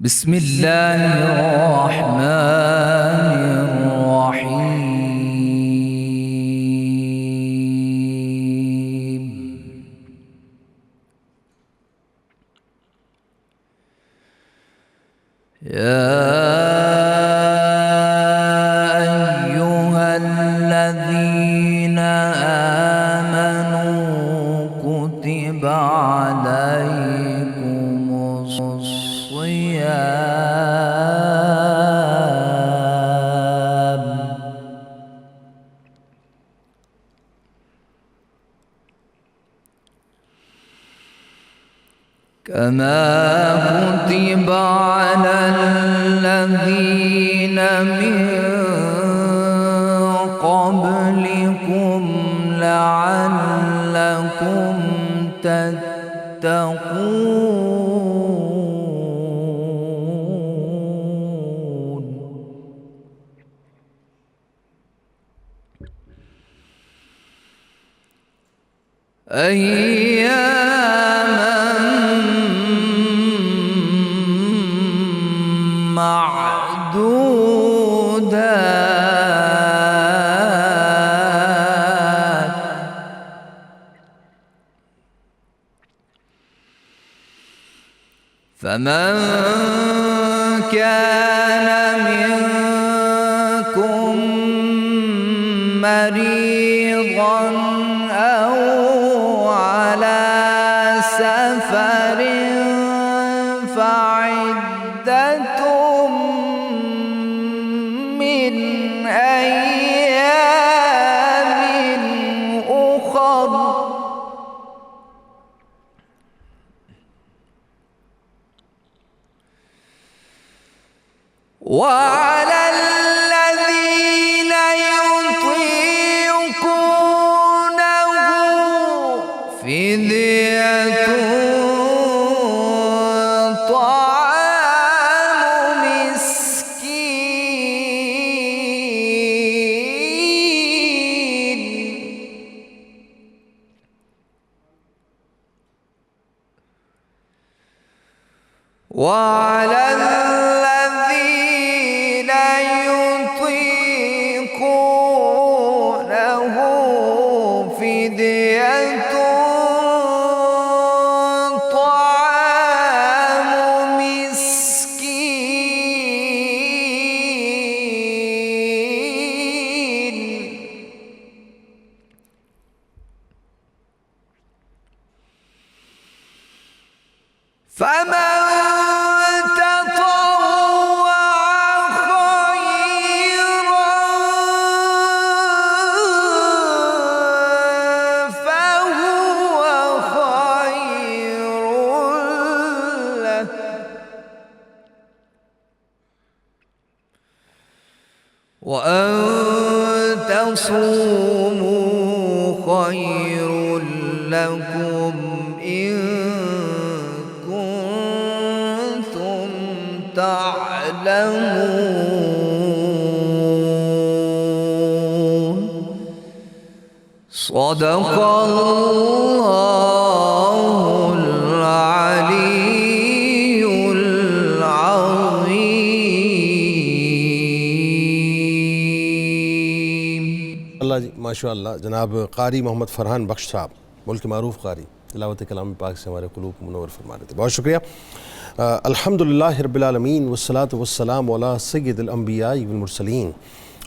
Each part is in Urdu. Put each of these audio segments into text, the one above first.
بسم الله الرحمن الرحيم. يا أيها الذين آمنوا كتب عليكم الصيام كما كتب على الذين من قبلكم لعلكم تتقون. أياما معدودات فمن كان منكم مريضا أو على سفر فعدة من أيام أخر وعلى الذين يطيقونه فدية طعام مسكين وعلى الذين يطيقونه فدية طعام مسكين فمن وأن تصوموا خير لكم إن كنتم تعلمون. صدق الله العلي العظيم. اللہ جی ماشاء اللہ. جناب قاری محمد فرحان بخش صاحب، ملک معروف قاری، تلاوت کلام پاک سے ہمارے قلوب منور فرما رہے تھے، بہت شکریہ. الحمدللہ رب العالمین والصلاة والسلام علی سید الانبیاء والمرسلین.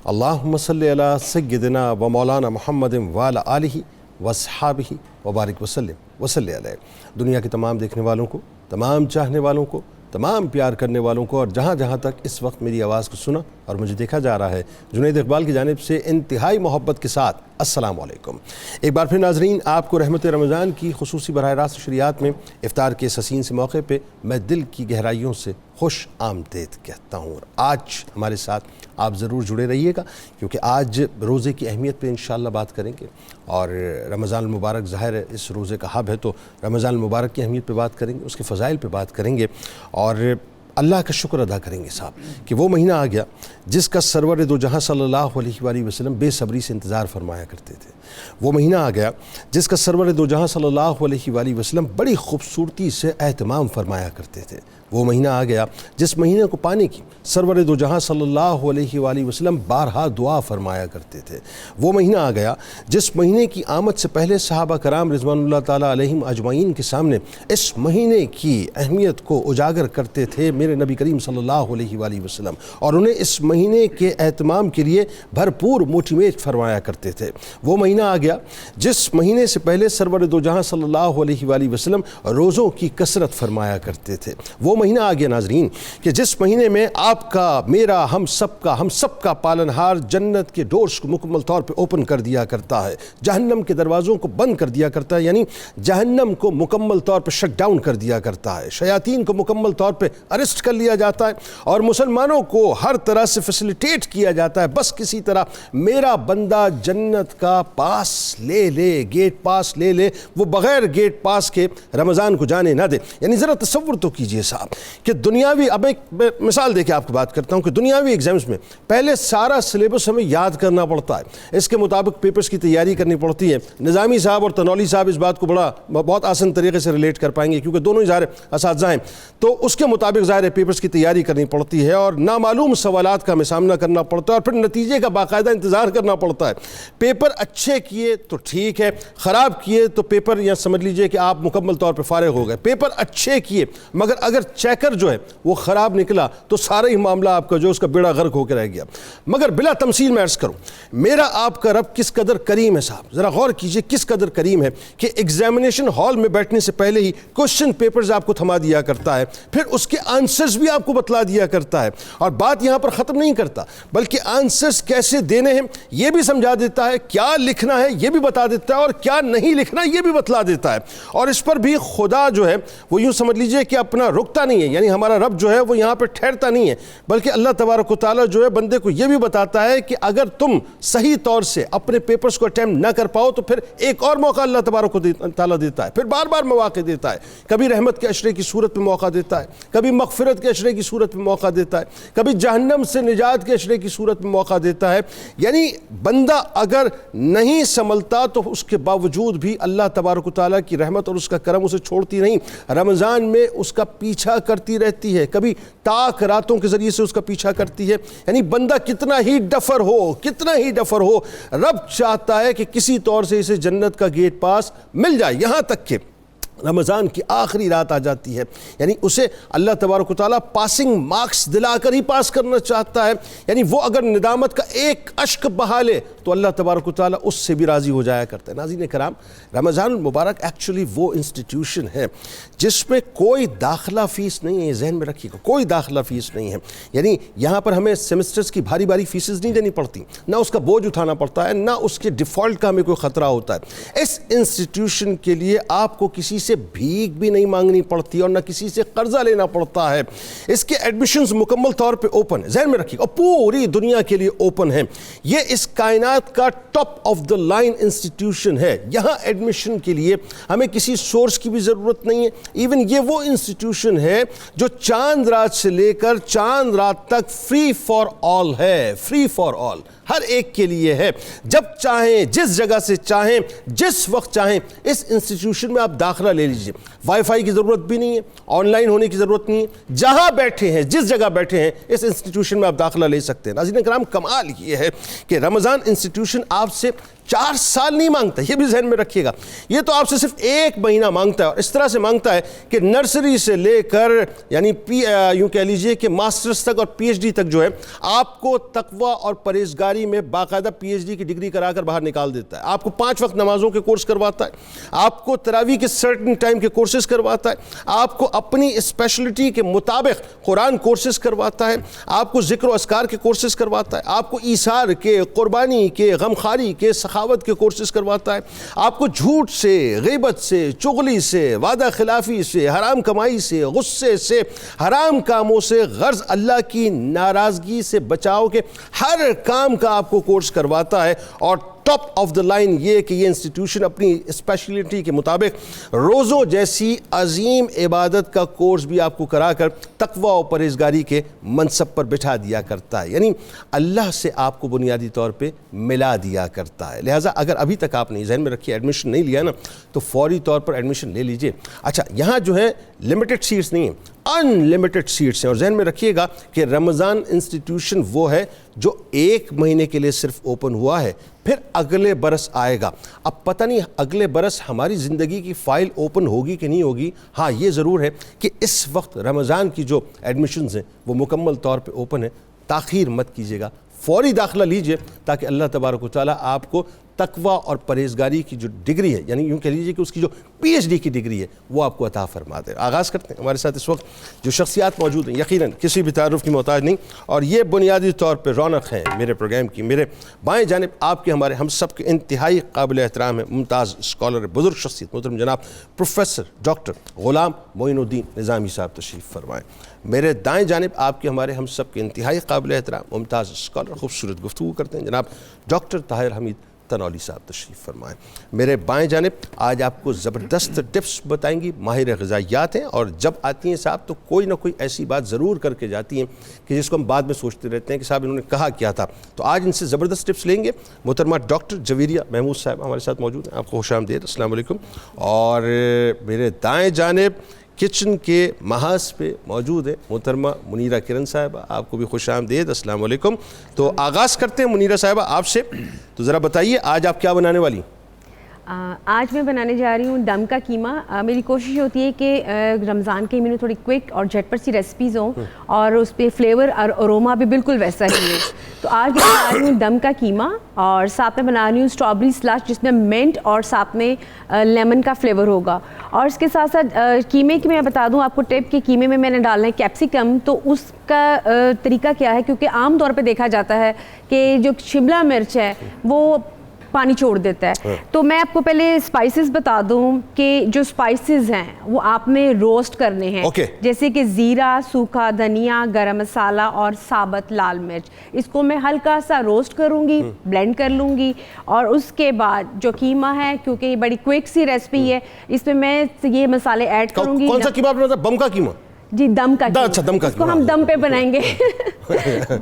اللہم صلی علی سیدنا و مولانا محمد وعلی آلہ واصحابہ وبارک وسلم وصلی علیہ. دنیا کے تمام دیکھنے والوں کو، تمام چاہنے والوں کو، تمام پیار کرنے والوں کو، اور جہاں جہاں تک اس وقت میری آواز کو سنا اور مجھے دیکھا جا رہا ہے، جنید اقبال کی جانب سے انتہائی محبت کے ساتھ السلام علیکم. ایک بار پھر ناظرین، آپ کو رحمت رمضان کی خصوصی براہ راست شریعت میں افطار کے اس حسین سے موقع پہ میں دل کی گہرائیوں سے خوش آمدید کہتا ہوں. اور آج ہمارے ساتھ آپ ضرور جڑے رہیے گا، کیونکہ آج روزے کی اہمیت پہ انشاءاللہ بات کریں گے، اور رمضان المبارک ظاہر ہے اس روزے کا حب ہے، تو رمضان المبارک کی اہمیت پہ بات کریں گے، اس کے فضائل پہ بات کریں گے، اور اللہ کا شکر ادا کریں گے صاحب کہ وہ مہینہ آ گیا جس کا سرور دو جہاں صلی اللہ علیہ وآلہ وسلم بے صبری سے انتظار فرمایا کرتے تھے. وہ مہینہ آ گیا جس کا سرور دو جہاں صلی اللہ علیہ وآلہ وسلم بڑی خوبصورتی سے اہتمام فرمایا کرتے تھے. وہ مہینہ آ گیا جس مہینے کو پانے کی سرور دو جہاں صلی اللہ علیہ وآلہ وسلم بارہا دعا فرمایا کرتے تھے۔ وہ مہینہ آ گیا جس مہینے کی آمد سے پہلے صحابہ کرام رضوان اللہ تعالیٰ علیہم اجمعین کے سامنے اس مہینے کی اہمیت کو اجاگر کرتے تھے میرے نبی کریم صلی اللہ علیہ وآلہ وسلم، اور انہیں اس مہینے کے اہتمام کے لیے بھرپور موٹیویٹ فرمایا کرتے تھے۔ وہ مہینہ آ گیا جس مہینے سے پہلے سرور دو جہاں صلی اللہ علیہ وآلہ وسلم روزوں کی کثرت فرمایا کرتے تھے۔ وہ مہینہ آ گیا ناظرین کہ جس مہینے میں آپ کا، میرا، ہم سب کا پالنہار جنت کے ڈورز کو مکمل طور پہ اوپن کر دیا کرتا ہے، جہنم کے دروازوں کو بند کر دیا کرتا ہے، یعنی جہنم کو مکمل طور پہ شٹ ڈاؤن کر دیا کرتا ہے، شیاطین کو مکمل طور پہ اریسٹ کر لیا جاتا ہے، اور مسلمانوں کو ہر طرح سے فیسیلیٹیٹ کیا جاتا ہے، بس کسی طرح میرا بندہ جنت کا پاس لے لے، گیٹ پاس لے لے، وہ بغیر گیٹ پاس کے رمضان کو جانے نہ دے۔ یعنی ذرا تصور تو کیجئے صاحب کہ دنیاوی، اب ایک مثال دے کے آپ کو بات کرتا ہوں کہ دنیاوی ایگزامز میں پہلے سارا سلیبس ہمیں یاد کرنا پڑتا ہے، اس کے مطابق پیپرز کی تیاری کرنی پڑتی ہے۔ نظامی صاحب اور تنولی صاحب اس بات کو بہت آسان طریقے سے ریلیٹ کر پائیں گے کیونکہ دونوں ہی ظاہر اساتذہ ہیں، تو اس کے مطابق ظاہر پیپرز کی تیاری کرنی پڑتی ہے اور نامعلوم سوالات کا ہمیں سامنا کرنا پڑتا ہے اور پھر نتیجے کا باقاعدہ انتظار کرنا پڑتا ہے۔ پیپر اچھے کیے تو ٹھیک ہے، خراب کیے تو پیپر یا سمجھ لیجئے کہ آپ مکمل طور پہ فارغ ہو گئے۔ پیپر اچھے کیے مگر اگر چیکر جو ہے وہ خراب نکلا تو سارا ہی معاملہ آپ کا جو اس کا بیڑا غرق ہو کے رہ گیا۔ مگر بلا تمثیل میں عرض کروں، میرا آپ کا رب کس قدر کریم ہے صاحب، ذرا غور کیجئے کس قدر کریم ہے کہ ایگزامینیشن ہال میں بیٹھنے سے پہلے ہی کوشچن پیپرز آپ کو تھما دیا کرتا ہے، پھر اس کے آنسرز بھی آپ کو بتلا دیا کرتا ہے، اور بات یہاں پر ختم نہیں کرتا بلکہ آنسرز کیسے دینے ہیں یہ بھی سمجھا دیتا ہے، کیا لکھنا ہے یہ بھی بتا دیتا ہے، اور کیا نہیں لکھنا یہ بھی بتلا دیتا ہے۔ اور اس پر بھی خدا جو ہے وہ یوں سمجھ لیجئے کہ اپنا رکتا نہیں ہے، یعنی ہمارا رب جو ہے وہ یہاں پہ ٹھہرتا نہیں ہے، بلکہ اللہ تبارک و تعالیٰ جو ہے بندے کو یہ بھی بتاتا ہے کہ اگر تم صحیح طور سے اپنے پیپرز کو اٹیمپٹ نہ کر پاؤ تو پھر ایک اور موقع اللہ تبارک و تعالیٰ دیتا ہے، پھر بار بار مواقع دیتا ہے، کبھی رحمت کے عشرے کی صورت میں موقع دیتا ہے، کبھی مغفرت کے عشرے کی صورت میں موقع دیتا ہے، کبھی جہنم سے نجات کے عشرے کی صورت میں موقع دیتا ہے۔ یعنی بندہ اگر نہیں سنبھلتا تو اس کے باوجود بھی اللہ تبارک و تعالیٰ کی رحمت اور اس کا کرم اسے چھوڑتی نہیں، رمضان میں اس کا پیچھا کرتی رہتی ہے، کبھی تاک راتوں کے ذریعے سے اس کا پیچھا کرتی ہے۔ یعنی بندہ کتنا ہی ڈفر ہو رب چاہتا ہے کہ کسی طور سے اسے جنت کا گیٹ پاس مل جائے، یہاں تک کہ رمضان کی آخری رات آ جاتی ہے، یعنی اسے اللہ تبارک و تعالیٰ پاسنگ مارکس دلا کر ہی پاس کرنا چاہتا ہے۔ یعنی وہ اگر ندامت کا ایک اشک بہا لے تو اللہ تبارک و تعالیٰ اس سے بھی راضی ہو جایا کرتا ہے۔ ناظرین کرام، رمضان المبارک ایکچولی وہ انسٹیٹیوشن ہے جس میں کوئی داخلہ فیس نہیں ہے، یہ ذہن میں رکھیے گا، کوئی داخلہ فیس نہیں ہے۔ یعنی یہاں پر ہمیں سیمسٹرز کی بھاری فیسز نہیں دینی پڑتی، نہ اس کا بوجھ اٹھانا پڑتا ہے، نہ اس کے ڈیفالٹ کا ہمیں کوئی خطرہ ہوتا ہے۔ اس انسٹیٹیوشن کے لیے آپ کو کسی سے بھیک بھی نہیں مانگنی پڑتی اور نہ کسی سے قرضہ لینا پڑتا ہے۔ اس کے ایڈمیشنز مکمل طور پہ اوپن ہے، ذہن میں رکھیے، اور پوری دنیا کے لیے اوپن ہے۔ یہ اس کائنات کا top of the line institution ہے۔ یہاں ایڈمیشن کے لیے ہمیں کسی سورس کی بھی ضرورت نہیں ہے۔ ایون یہ وہ انسٹیٹیوشن ہے جو چاند رات سے لے کر چاند رات تک فری فار آل ہے، فری فار آل، ہر ایک کے لیے ہے۔ جب چاہیں، جس جگہ سے چاہیں، جس وقت چاہیں اس انسٹیٹیوشن میں آپ داخلہ لے لیجئے۔ وائی فائی کی ضرورت بھی نہیں ہے، آن لائن ہونے کی ضرورت نہیں ہے، جہاں بیٹھے ہیں، جس جگہ بیٹھے ہیں اس انسٹیٹیوشن میں آپ داخلہ لے سکتے ہیں۔ ناظرین کرام، کمال یہ ہے کہ رمضان انسٹیٹیوشن آپ سے 4 سال نہیں مانگتا، یہ بھی ذہن میں رکھیے گا، یہ تو آپ سے صرف 1 مہینہ مانگتا ہے، اور اس طرح سے مانگتا ہے کہ نرسری سے لے کر یعنی یوں کہہ لیجئے کہ ماسٹرز تک اور پی ایچ ڈی تک جو ہے آپ کو تقوی اور پرہیزگاری میں باقاعدہ پی ایچ ڈی کی ڈگری کرا کر باہر نکال دیتا ہے۔ آپ کو 5 وقت نمازوں کے کورس کرواتا ہے، آپ کو تراویح کے سرٹن ٹائم کے کورسز کرواتا ہے، آپ کو اپنی اسپیشلٹی کے مطابق قرآن کورسز کرواتا ہے، آپ کو ذکر و اذکار کے کورسز کرواتا ہے، آپ کو ایثار کے، قربانی کے، غمخواری کے، سخاوت کے کورسز کرواتا ہے، آپ کو جھوٹ سے، غیبت سے، چغلی سے، وعدہ خلافی سے، حرام کمائی سے، غصے سے، حرام کاموں سے، غرض اللہ کی ناراضگی سے بچاؤ کے ہر کام کا آپ کو کورس کرواتا ہے، اور ٹاپ آف دا لائن یہ کہ یہ انسٹیٹیوشن اپنی اسپیشلٹی کے مطابق روزوں جیسی عظیم عبادت کا کورس بھی آپ کو کرا کر تقوی و پرہیزگاری کے منصب پر بٹھا دیا کرتا ہے، یعنی اللہ سے آپ کو بنیادی طور پہ ملا دیا کرتا ہے. لہٰذا اگر ابھی تک آپ نے ذہن میں رکھی ایڈمیشن نہیں لیا نا تو فوری طور پر ایڈمیشن لے لیجئے. اچھا یہاں جو ہے لمیٹڈ سیٹس نہیں ہیں، ان لمیٹڈ سیٹس ہیں. اور ذہن میں رکھیے گا کہ رمضان انسٹیٹیوشن وہ ہے جو 1 مہینے کے لیے صرف اوپن ہوا ہے، پھر اگلے برس آئے گا. اب پتہ نہیں اگلے برس ہماری زندگی کی فائل اوپن ہوگی کہ نہیں ہوگی. ہاں یہ ضرور ہے کہ اس وقت رمضان کی جو ایڈمیشنز ہیں وہ مکمل طور پہ اوپن ہے. تاخیر مت کیجیے گا، فوری داخلہ لیجئے تاکہ اللہ تبارک و تعالیٰ آپ کو تقوی اور پرہیزگاری کی جو ڈگری ہے، یعنی یوں کہہ لیجیے کہ اس کی جو پی ایچ ڈی کی ڈگری ہے وہ آپ کو عطا فرما دے. آغاز کرتے ہیں. ہمارے ساتھ اس وقت جو شخصیات موجود ہیں یقیناً کسی بھی تعارف کی محتاج نہیں، اور یہ بنیادی طور پہ رونق ہیں میرے پروگرام کی. میرے بائیں جانب آپ کے ہمارے ہم سب کے انتہائی قابل احترام ہیں ممتاز اسکالر بزرگ شخصیت محترم جناب پروفیسر ڈاکٹر غلام معین الدین نظامی صاحب تشریف فرمائیں. میرے دائیں جانب آپ کے ہمارے ہم سب کے انتہائی قابل احترام ممتاز اسکالر خوبصورت گفتگو کرتے ہیں جناب ڈاکٹر طاہر حمید تنولی صاحب تشریف فرمائیں. میرے بائیں جانب آج آپ کو زبردست ٹپس بتائیں گی، ماہر غذائیات ہیں، اور جب آتی ہیں صاحب تو کوئی نہ کوئی ایسی بات ضرور کر کے جاتی ہیں کہ جس کو ہم بعد میں سوچتے رہتے ہیں کہ صاحب انہوں نے کہا کیا تھا. تو آج ان سے زبردست ٹپس لیں گے. محترمہ ڈاکٹر جویریہ محمود صاحب ہمارے ساتھ موجود ہیں. آپ کو خوش آمدید، السلام علیکم. اور میرے دائیں جانب کچن کے محاذ پہ موجود ہے محترمہ منیرہ کرن صاحبہ. آپ کو بھی خوش آمدید، السلام علیکم. تو آغاز کرتے ہیں منیرہ صاحبہ آپ سے. تو ذرا بتائیے آج آپ کیا بنانے والی؟ آج میں بنانے جا رہی ہوں دم کا قیمہ. میری کوشش ہوتی ہے کہ رمضان کے مہینے تھوڑی کوئک اور جھٹپٹ سی ریسیپیز ہوں اور اس پہ فلیور اور اروما بھی بالکل ویسا ہی ہے. تو آج میں بنا رہی ہوں دم کا قیمہ اور ساتھ میں بنا رہی ہوں اسٹرابری سلش جس میں منٹ اور ساتھ میں لیمن کا فلیور ہوگا. اور اس کے ساتھ ساتھ قیمے کی میں بتا دوں آپ کو ٹپ کہ قیمے میں نے ڈالنا ہے کیپسیکم. تو اس کا طریقہ کیا ہے، کیونکہ عام طور پہ دیکھا جاتا ہے کہ جو شملہ مرچ ہے وہ پانی چھوڑ دیتا ہے. تو میں آپ کو پہلے اسپائسز بتا دوں کہ جو اسپائسز ہیں وہ آپ نے روسٹ کرنے ہیں. جیسے کہ زیرہ، سوکھا دھنیا، گرم مسالہ اور ثابت لال مرچ. اس کو میں ہلکا سا روسٹ کروں گی، بلینڈ کر لوں گی. اور اس کے بعد جو قیمہ ہے، کیونکہ یہ بڑی کوئک سی ریسپی ہے، اس میں میں یہ مسالے ایڈ کروں گی. کون سا قیمہ آپ نے بتایا؟ بم کا قیمہ؟ جی دم کا قیمہ. اچھا دم کا اس کو ہم دم پہ بنائیں گے.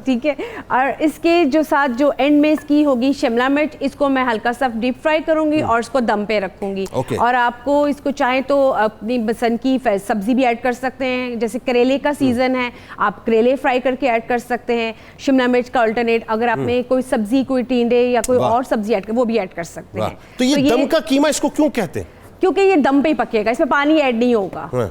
ٹھیک ہے. اور اس کے جو ساتھ جو اینڈ میں اس کی ہوگی شملہ مرچ، اس کو میں ہلکا سا ڈیپ فرائی کروں گی اور اس کو دم پہ رکھوں گی. اور آپ کو اس کو چاہیں تو اپنی پسند کی سبزی بھی ایڈ کر سکتے ہیں. جیسے کریلے کا سیزن ہے، آپ کریلے فرائی کر کے ایڈ کر سکتے ہیں. شملہ مرچ کا الٹرنیٹ اگر آپ نے کوئی سبزی، کوئی ٹینڈے یا کوئی اور سبزی ایڈ کر وہ بھی ایڈ کر سکتے ہیں. تو یہ دم کا قیمہ اس کو کیوں کہتے ہیں؟ کیونکہ یہ دم پہ ہی پکے گا، اس میں پانی ایڈ نہیں ہوگا.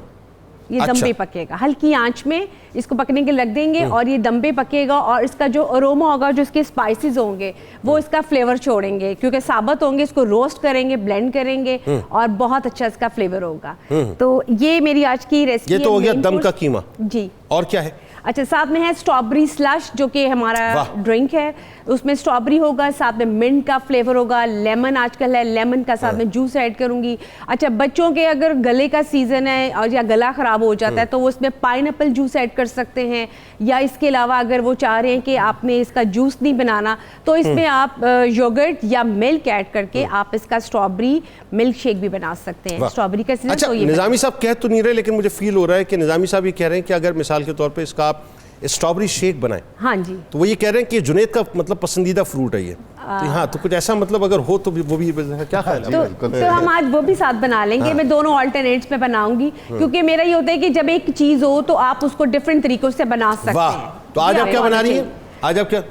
یہ دم پہ پکے گا، ہلکی آنچ میں اس کو پکنے کے لگ دیں گے اور یہ دم پہ پکے گا. اور اس کا جو اروما ہوگا، جو اس کے اسپائسز ہوں گے وہ اس کا فلیور چھوڑیں گے کیونکہ ثابت ہوں گے. اس کو روسٹ کریں گے، بلینڈ کریں گے اور بہت اچھا اس کا فلیور ہوگا. تو یہ میری آج کی ریسپی. یہ تو ہو گیا دم کا قیمہ. جی. اور کیا ہے؟ اچھا ساتھ میں ہے اسٹرابری سلش جو کہ ہمارا ڈرنک ہے. اس میں اسٹرابری ہوگا، ساتھ میں منٹ کا فلیور ہوگا، لیمن آج کل ہے، لیمن کا ساتھ میں جوس ایڈ کروں گی. اچھا بچوں کے اگر گلے کا سیزن ہے اور یا گلا خراب ہو جاتا ہے تو وہ اس میں پائن ایپل جوس ایڈ کر سکتے ہیں. یا اس کے علاوہ اگر وہ چاہ رہے ہیں کہ آپ نے اس کا جوس نہیں بنانا تو اس میں آپ یوگرٹ یا ملک ایڈ کر کے آپ اس کا اسٹرابری ملک شیک بھی بنا سکتے ہیں. اسٹرابری کا سیزن. اچھا نظامی صاحب کہہ تو نہیں رہے لیکن مجھے فیل ہو رہا ہے کہ نظامی صاحب یہ کہہ رہے ہیں کہ اگر مثال کے طور پہ اس کا آپ اسٹرابری شیک بنائیں. ہاں جی. تو وہ یہ کہہ رہے ہیں کہ جنید کا مطلب پسندیدہ فروٹ ہے یہ. ہاں تو کچھ ایسا مطلب اگر ہو تو وہ بھی کیا خیال ہے؟ تو ہم آج وہ بھی ساتھ بنا لیں گے. میں دونوں آلٹرنیٹس میں بناؤں گی کیونکہ میرا یہ ہوتا ہے کہ جب ایک چیز ہو تو آپ اس کو ڈفرینٹ طریقوں سے بنا سکتے ہیں. تو آج آپ کیا بنا رہی ہیں؟ آج آپ کیا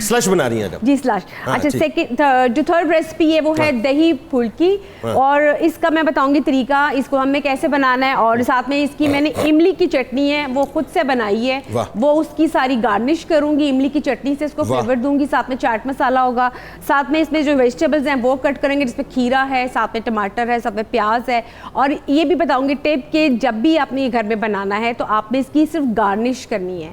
سلش بنا رہی ہیں؟ جی سلش. اچھا سیکنڈ جو تھرڈ ریسپی ہے وہ ہے دہی پھلکی. اور اس کا میں بتاؤں گی طریقہ، اس کو ہمیں کیسے بنانا ہے. اور ساتھ میں اس کی میں نے املی کی چٹنی ہے وہ خود سے بنائی ہے، وہ اس کی ساری گارنش کروں گی املی کی چٹنی سے، اس کو فلیور دوں گی. ساتھ میں چاٹ مسالہ ہوگا، ساتھ میں اس میں جو ویجیٹیبلز ہیں وہ کٹ کریں گے جس میں کھیرا ہے، ساتھ میں ٹماٹر ہے، ساتھ میں پیاز ہے. اور یہ بھی بتاؤں گی ٹپ کہ جب بھی آپ نے یہ گھر میں بنانا ہے تو آپ نے اس کی صرف گارنش کرنی ہے.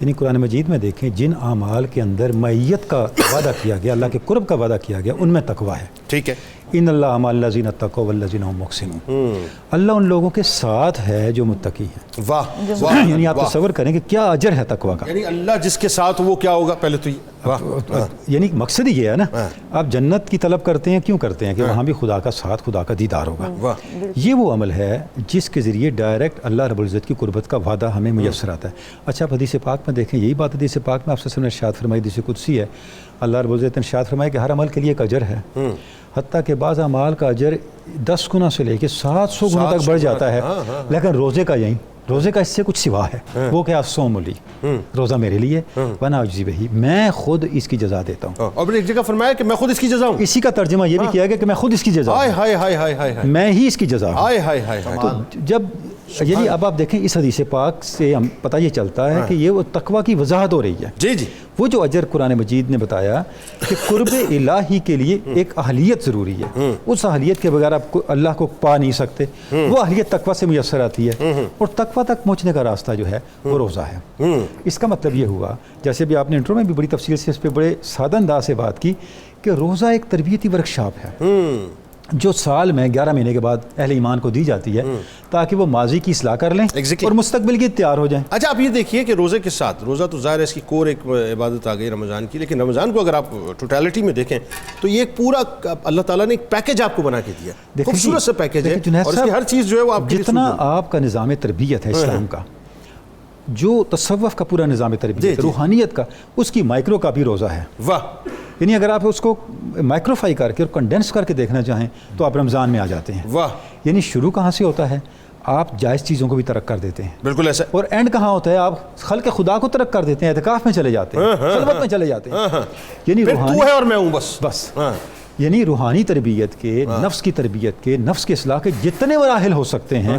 یعنی قرآن مجید میں دیکھیں جن اعمال کے اندر معیت کا وعدہ کیا گیا، اللہ کے قرب کا وعدہ کیا گیا، ان میں تقویٰ ہے. ٹھیک ہے. ان اللہ مع الذین اتقوا والذین هم محسنون. اللہ ان لوگوں کے ساتھ ہے جو متقی ہیں. واہ واہ. یعنی آپ تصور کریں کہ کیا اجر ہے تقویٰ کا. یعنی اللہ جس کے ساتھ وہ کیا ہوگا پہلے تو یہ واہ. یعنی مقصد ہی یہ ہے نا، آپ جنت کی طلب کرتے ہیں کیوں کرتے ہیں کہ وہاں بھی خدا کا ساتھ، خدا کا دیدار ہوگا. واہ. یہ وہ عمل ہے جس کے ذریعے ڈائریکٹ اللہ رب العزت کی قربت کا وعدہ ہمیں میسر آتا ہے. اچھا آپ حدیث پاک میں دیکھیں، یہی بات حدیث پاک میں آپ سے ارشاد فرمائی، حدیث قدسی ہے، اللہ رب العزت نے ارشاد فرمایا کہ ہر عمل کے لیے ایک اجر ہے، حتیٰ کہ بعض اعمال کا اجر 10 گنا سے لے کے 700 گنا تک بڑھ جاتا ہے. لیکن روزے کا یہی، روزے کا اس سے کچھ سوا ہے، وہ کیا صوم لی، روزہ میرے لیے، وانا اجزی بہی، میں خود اس کی جزا دیتا ہوں. اور ایک جگہ فرمایا کہ میں خود اس کی جزا ہوں. اسی کا ترجمہ یہ بھی کیا گیا کہ میں خود اس کی جزا ہوں. ہائے ہائے ہائے ہائے ہائے. میں ہی اس کی جزا ہوں. ہائے ہائے ہائے. تو جب یعنی اب آپ دیکھیں اس حدیث پاک سے ہم پتہ یہ چلتا ہے کہ یہ وہ تقویٰ کی وضاحت ہو رہی ہے. جی جی. وہ جو اجر قرآن مجید نے بتایا کہ قرب الہی کے لیے ایک اہلیت ضروری ہے، اس اہلیت کے بغیر آپ اللہ کو پا نہیں سکتے. وہ اہلیت تقویٰ سے میسر آتی ہے، اور تقویٰ تک پہنچنے کا راستہ جو ہے وہ روزہ ہے. اس کا مطلب یہ ہوا، جیسے بھی آپ نے انٹرو میں بھی بڑی تفصیل سے اس پہ بڑے سادہ انداز سے بات کی، کہ روزہ ایک تربیتی ورکشاپ ہے جو سال میں 11 مہینے کے بعد اہل ایمان کو دی جاتی ہے تاکہ وہ ماضی کی اصلاح کر لیں اور مستقبل کی تیار ہو جائیں. اچھا آپ یہ دیکھیے کہ روزے کے ساتھ، روزہ تو ظاہر ہے اس کی کور ایک عبادت آ گئی رمضان کی، لیکن رمضان کو اگر آپ ٹوٹیلٹی میں دیکھیں تو یہ ایک پورا اللہ تعالیٰ نے ایک پیکیج آپ کو بنا کے دیا، خوبصورت سا پیکیج ہے، اور اس کی ہر چیز جو ہے وہ آپ کے لیے جتنا آپ کا نظام تربیت ہے اسلام کا، جو تصوف کا پورا نظام تربیت روحانیت کا، اس کی مائکرو کا بھی روزہ ہے. واہ. یعنی اگر آپ اس کو مائکروفائی کر کے اور کنڈینس کر کے دیکھنا چاہیں تو آپ رمضان میں آ جاتے ہیں. واہ. یعنی شروع کہاں سے ہوتا ہے؟ آپ جائز چیزوں کو بھی ترک کر دیتے ہیں. بالکل ایسا. اور اینڈ کہاں ہوتا ہے؟ آپ خلق خدا کو ترک کر دیتے ہیں، اعتکاف میں چلے جاتے ہیں، خلوت میں چلے جاتے ہیں. یعنی روحانی تو ہے اور میں ہوں بس. یعنی روحانی تربیت کے، نفس کی تربیت کے، نفس کے اصلاح کے جتنے مراحل ہو سکتے ہیں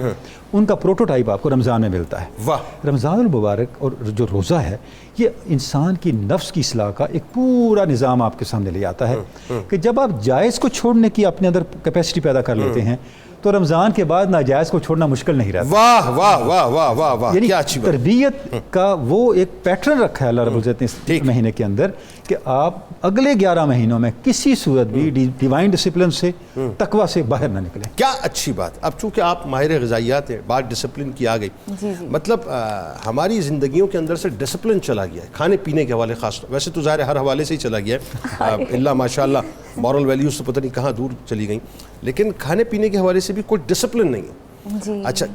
ان کا پروٹوٹائپ آپ کو رمضان میں ملتا ہے. واہ. رمضان المبارک اور جو روزہ ہے یہ انسان کی نفس کی اصلاح کا ایک پورا نظام آپ کے سامنے لے آتا ہے کہ جب آپ جائز کو چھوڑنے کی اپنے اندر کیپیسٹی پیدا کر لیتے ہیں تو رمضان کے بعد ناجائز کو چھوڑنا مشکل نہیں رہتا. واہ واہ واہ واہ واہ واہ. یعنی کیا اچھی بات. تربیت کا وہ ایک پیٹرن رکھا ہے اللہ رب العزت نے اس مہینے کے اندر کہ آپ اگلے 11 مہینوں میں کسی صورت بھی ڈیوائن ڈسپلن سے، تقویٰ سے باہر نہ نکلیں. کیا اچھی بات. اب چونکہ آپ ماہر غذائیات ہیں، بات ڈسپلن کی آ گئی، مطلب ہماری زندگیوں کے اندر سے ڈسپلن چلا گیا ہے کھانے پینے کے حوالے خاص. ویسے تو ظاہر ہر حوالے سے ہی چلا گیا ہے، اللہ ماشاء اللہ مورل ویلیوز تو پتہ نہیں کہاں دور چلی گئیں، لیکن کھانے پینے کے حوالے سے بھی کوئی ڈسپلن نہیں ہے. اچھا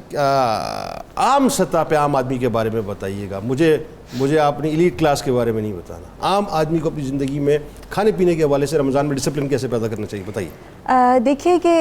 عام سطح پہ عام آدمی کے بارے میں بتائیے گا. مجھے آپ نے ایلیٹ کلاس کے بارے میں نہیں بتانا. عام آدمی کو اپنی زندگی میں کھانے پینے کے حوالے سے رمضان میں ڈسپلن کیسے پیدا کرنا چاہیے، بتائیے. دیکھیے کہ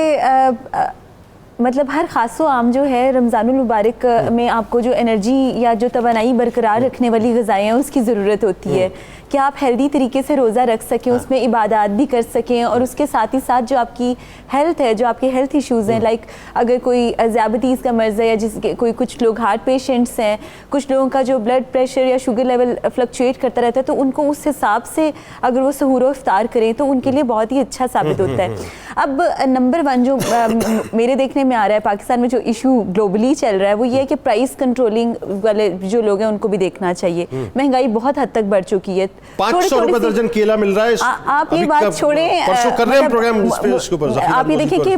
مطلب ہر خاص و عام جو ہے رمضان المبارک میں آپ کو جو انرجی یا جو توانائی برقرار رکھنے والی غذائیں ہیں اس کی ضرورت ہوتی ہے کہ آپ ہیلدی طریقے سے روزہ رکھ سکیں، اس میں عبادات بھی کر سکیں، اور اس کے ساتھ ہی ساتھ جو آپ کی ہیلتھ ہے، جو آپ کے ہیلتھ ایشوز ہیں، لائک اگر کوئی ذیابطیز کا مرض ہے یا جس کے کچھ لوگ ہارٹ پیشنٹس ہیں، کچھ لوگوں کا جو بلڈ پریشر یا شوگر لیول فلکچویٹ کرتا رہتا ہے، تو ان کو اس حساب سے اگر وہ سحور و افطار کریں تو ان کے لیے بہت ہی اچھا ثابت ہوتا ہے. اب نمبر 1 جو میرے دیکھنے میں آ رہا ہے پاکستان میں جو ایشو گلوبلی چل رہا ہے وہ یہ ہے کہ پرائس کنٹرولنگ والے جو لوگ ہیں ان کو بھی دیکھنا چاہیے. مہنگائی بہت حد تک بڑھ چکی ہے. 500 روپے درجن کیلا مل رہا ہے. آپ یہ بات چھوڑیں، آپ یہ دیکھیں کہ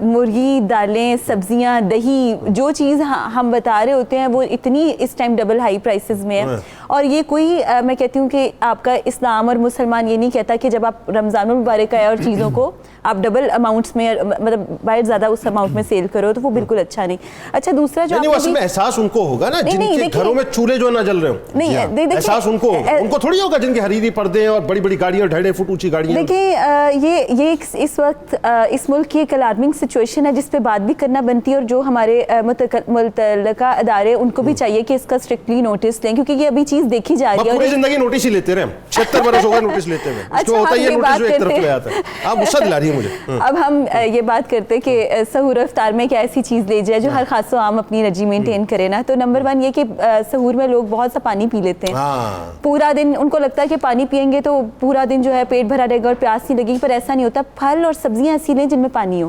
مرغی، دالیں، سبزیاں، دہی، جو چیز ہم بتا رہے ہوتے ہیں وہ اتنی اس ٹائم ڈبل ہائی پرائسز میں ہے. اور یہ کوئی میں کہتی ہوں کہ آپ کا اسلام اور مسلمان یہ نہیں کہتا کہ جب آپ رمضان المبارک آئے اور چیزوں کو آپ ڈبل اماؤنٹس میں مطلب باہر زیادہ اس اماؤنٹ میں سیل کرو تو وہ بالکل اچھا نہیں. اچھا دوسرا جو اصل میں احساس ان کو ہوگا نا جن کے گھروں میں چولہے جو نہ جل رہے ہوں، نہیں احساس ان کو تھوڑی ہوگا جن کے حریری پردے ہیں اور بڑی بڑی گاڑیاں 2.5 فٹ اونچی گاڑیاں. دیکھیں یہ اس وقت اس ملک کی ایک الارمنگ سچویشن ہے جس پہ بات بھی کرنا بنتی ہے، اور جو ہمارے متعلقہ ادارے ان کو بھی چاہیے کہ اس کا اسٹرکٹلی نوٹس لیں، کیونکہ یہ ابھی چیز دیکھی جا رہی ہے. پوری زندگی نوٹس ہی لیتے رہے ہم، 76 برس ہو گئے نوٹس لیتے ہوئے. اس کو ہوتا ہے یہ نوٹس جو ایک طرف لے آتا ہے. آپ غصہ دلا رہی ہیں مجھے. اب ہم یہ بات کرتے کہ سحور افطار میں کیا ایسی چیز لے جائے جو ہر خاص و عام اپنی انرجی مینٹین کرے نا. تو نمبر 1 یہ کہ سحور میں لوگ بہت سا پانی پی لیتے ہیں پورا دن. ان کو لگتا ہے کہ پانی پیئیں گے تو پورا دن جو ہے پیٹ بھرا رہے گا اور پیاس نہیں لگے گی، پر ایسا نہیں ہوتا. پھل اور سبزیاں ایسی لیں جن میں پانی ہو.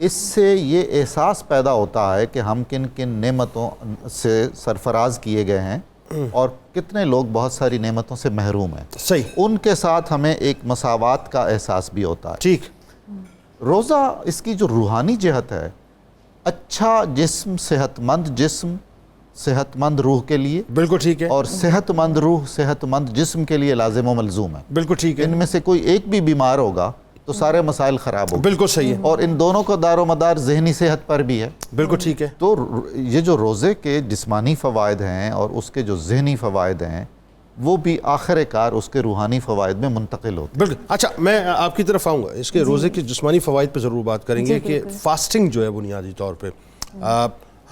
اس سے یہ احساس پیدا ہوتا ہے کہ ہم کن کن نعمتوں سے سرفراز کیے گئے ہیں اور کتنے لوگ بہت ساری نعمتوں سے محروم ہیں. صحیح. ان کے ساتھ ہمیں ایک مساوات کا احساس بھی ہوتا ہے. ٹھیک. روزہ اس کی جو روحانی جہت ہے، اچھا جسم صحت مند جسم صحت مند روح کے لیے، بالکل ٹھیک ہے. اور صحت مند روح صحت مند جسم کے لیے لازم و ملزوم ہے. بالکل ٹھیک ہے. ان میں سے کوئی ایک بھی بیمار ہوگا تو سارے مسائل خراب ہوں گے. بالکل صحیح ہے. اور ان دونوں کا دار و مدار ذہنی صحت پر بھی ہے. بالکل ٹھیک ہے. تو یہ جو روزے کے جسمانی فوائد ہیں اور اس کے جو ذہنی فوائد ہیں وہ بھی آخر کار اس کے روحانی فوائد میں منتقل ہوتے ہیں. بالکل. اچھا میں آپ کی طرف آؤں گا، اس کے روزے کے جسمانی فوائد پہ ضرور بات کریں گے کہ فاسٹنگ جو ہے بنیادی طور پہ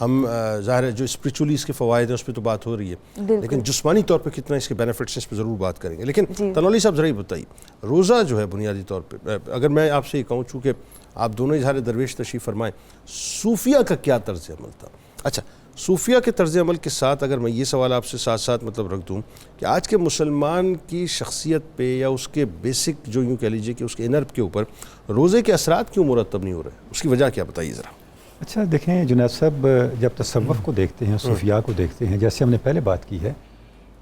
ہم ظاہر ہے جو اسپریچولی اس کے فوائد ہیں اس پہ تو بات ہو رہی ہے، لیکن جسمانی طور پہ کتنا اس کے بینیفٹس ہیں اس پہ ضرور بات کریں گے. لیکن تنولی صاحب ذرا یہ بتائیے، روزہ جو ہے بنیادی طور پہ اگر میں آپ سے یہ کہوں، چونکہ آپ دونوں اظہار درویش تشریف فرمائیں، صوفیہ کا کیا طرز عمل تھا؟ اچھا، صوفیہ کے طرز عمل کے ساتھ اگر میں یہ سوال آپ سے ساتھ ساتھ مطلب رکھ دوں کہ آج کے مسلمان کی شخصیت پہ یا اس کے بیسک جو یوں کہہ لیجیے کہ اس کے انر کے اوپر روزے کے اثرات کیوں مرتب نہیں ہو رہے، اس کی وجہ کیا بتائیے ذرا. اچھا دیکھیں جنید صاحب، جب تصوف کو دیکھتے ہیں، صوفیاء کو دیکھتے ہیں، جیسے ہم نے پہلے بات کی ہے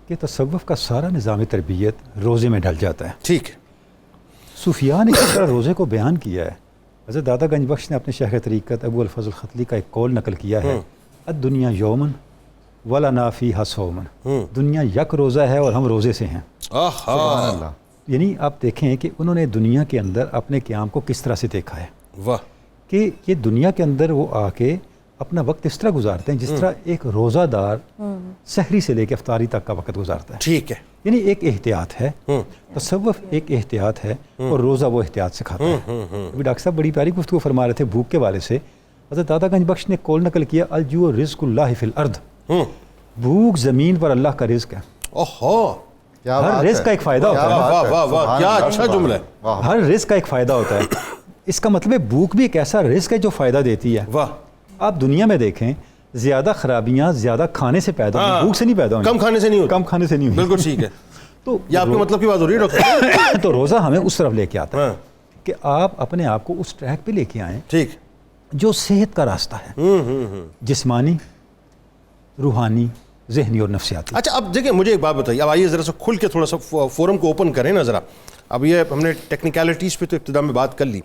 کہ تصوف کا سارا نظام تربیت روزے میں ڈھل جاتا ہے. ٹھیک ہے. صوفیاء نے کس طرح روزے کو بیان کیا ہے. حضرت دادا گنج بخش نے اپنے شیخ طریقت ابو الفضل ختلی کا ایک قول نقل کیا ہے، الدنیا یومن ولنا فیہا صومن. دنیا یک روزہ ہے اور ہم روزے سے ہیں. سبحان اللہ. یعنی آپ دیکھیں کہ انہوں نے دنیا کے اندر اپنے قیام کو کس طرح سے دیکھا ہے. واہ. کہ یہ دنیا کے اندر وہ آ کے اپنا وقت اس طرح گزارتے ہیں جس طرح ایک روزہ دار سحری سے لے کے افطاری تک کا وقت گزارتا ہے. ٹھیک ہے. یعنی ایک احتیاط ہے، تصوف ایک احتیاط ہے اور روزہ وہ احتیاط سکھاتا ہے. ابھی ڈاکٹر صاحب بڑی پیاری گفتگو فرما رہے تھے بھوک کے والے سے. حضرت دادا گنج بخش نے قول نقل کیا، الجوع رزق اللہ فی الارض. بھوک زمین پر اللہ کا رزق ہے. اوہو، ہر رزق کا ایک فائدہ ہوتا ہے. واہ واہ واہ، کیا اچھا جملہ ہے. ہر رزق کا ایک فائدہ ہوتا ہے. اس کا مطلب ہے بھوک بھی ایک ایسا رزق ہے جو فائدہ دیتی ہے. واہ. آپ دنیا میں دیکھیں زیادہ خرابیاں زیادہ کھانے سے پیدا ہوئی، بھوک سے نہیں پیدا ہوئی. کم کھانے سے نہیں ہوتی. کم کھانے سے نہیں ہوئی. بالکل ٹھیک ہے. تو یہ آپ کے مطلب کی بات ہو رہی ہے ڈاکٹر. تو روزہ ہمیں اس طرف لے کے آتا ہے کہ آپ اپنے آپ کو اس ٹریک پہ لے کے آئیں ٹھیک جو صحت کا راستہ ہے، جسمانی، روحانی، ذہنی اور نفسیاتی. اچھا اب دیکھیں مجھے ایک بات بتائیے، اب آئیے ذرا سا کھل کے تھوڑا سا فورم کو اوپن کریں نا ذرا. اب یہ ہم نے ٹیکنیکلٹیز پہ تو ابتدا میں بات کر لی.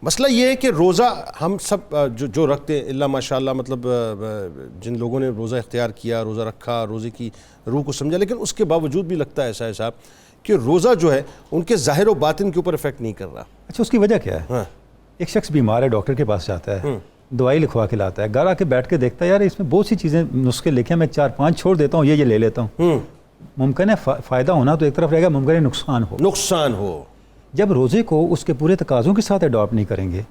مسئلہ یہ ہے کہ روزہ ہم سب جو رکھتے ہیں اللہ ماشاء اللہ، مطلب جن لوگوں نے روزہ اختیار کیا، روزہ رکھا، روزے کی روح کو سمجھا، لیکن اس کے باوجود بھی لگتا ہے ایسا ہے صاحب کہ روزہ جو ہے ان کے ظاہر و باطن کے اوپر افیکٹ نہیں کر رہا. اچھا اس کی وجہ کیا ہے؟ ایک شخص بیمار ہے، ڈاکٹر کے پاس جاتا ہے، دوائی لکھوا کے لاتا ہے، گھر آ کے بیٹھ کے دیکھتا ہے یار اس میں بہت سی چیزیں نسخے لکھے ہیں، میں 4-5 چھوڑ دیتا ہوں، یہ لے لیتا ہوں. ممکن ہے فائدہ ہونا تو ایک طرف رہے گا، ممکن ہے نقصان ہو. جب روزے کو اس کے پورے تقاضوں کے ساتھ اڈاپٹ نہیں کریں گے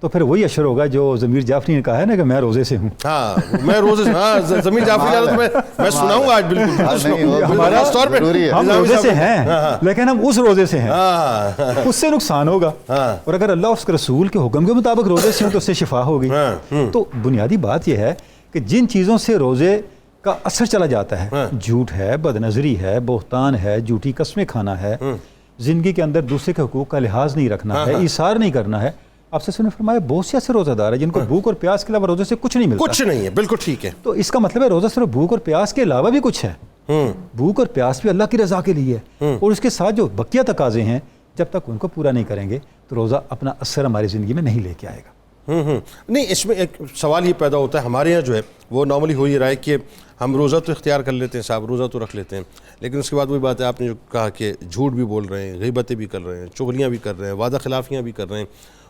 تو پھر وہی اشر ہوگا جو ضمیر جعفری نے کہا ہے نا کہ میں روزے سے ہوں. ہاں میں روزے سے، ہاں ضمیر جعفری میں سناؤں گا آج. بالکل ہمارا ہم روزے سے ہیں لیکن ہم اس روزے سے ہیں، اس سے نقصان ہوگا. اور اگر اللہ اس کے رسول کے حکم کے مطابق روزے سے ہوں تو اس سے شفا ہوگی. تو بنیادی بات یہ ہے کہ جن چیزوں سے روزے کا اثر چلا جاتا ہے، جھوٹ ہے، بد نظری ہے، بہتان ہے، جھوٹی قسمیں کھانا ہے، زندگی کے اندر دوسرے کے حقوق کا لحاظ نہیں رکھنا ہے، ایثار نہیں کرنا ہے. آپ سے نے فرمایا بہت سے ایسے روزہ دار ہیں جن کو بھوک اور پیاس کے علاوہ روزے سے کچھ نہیں ملتا. کچھ نہیں ہے. بالکل ٹھیک ہے. تو اس کا مطلب ہے روزہ صرف بھوک اور پیاس کے علاوہ بھی کچھ ہے. بھوک اور پیاس بھی اللہ کی رضا کے لیے ہے، اور اس کے ساتھ جو بقیہ تقاضے ہیں جب تک ان کو پورا نہیں کریں گے تو روزہ اپنا اثر ہماری زندگی میں نہیں لے کے آئے گا. نہیں، اس میں ایک سوال یہ پیدا ہوتا ہے ہمارے یہاں جو ہے وہ نارملی ہو یہ رہا ہے کہ ہم روزہ تو اختیار کر لیتے ہیں صاحب، روزہ تو رکھ لیتے ہیں، لیکن اس کے بعد وہی بات ہے آپ نے جو کہا کہ جھوٹ بھی بول رہے ہیں، غیبتیں بھی کر رہے ہیں، چغلیاں بھی کر رہے ہیں، وعدہ خلافیاں بھی کر رہے ہیں،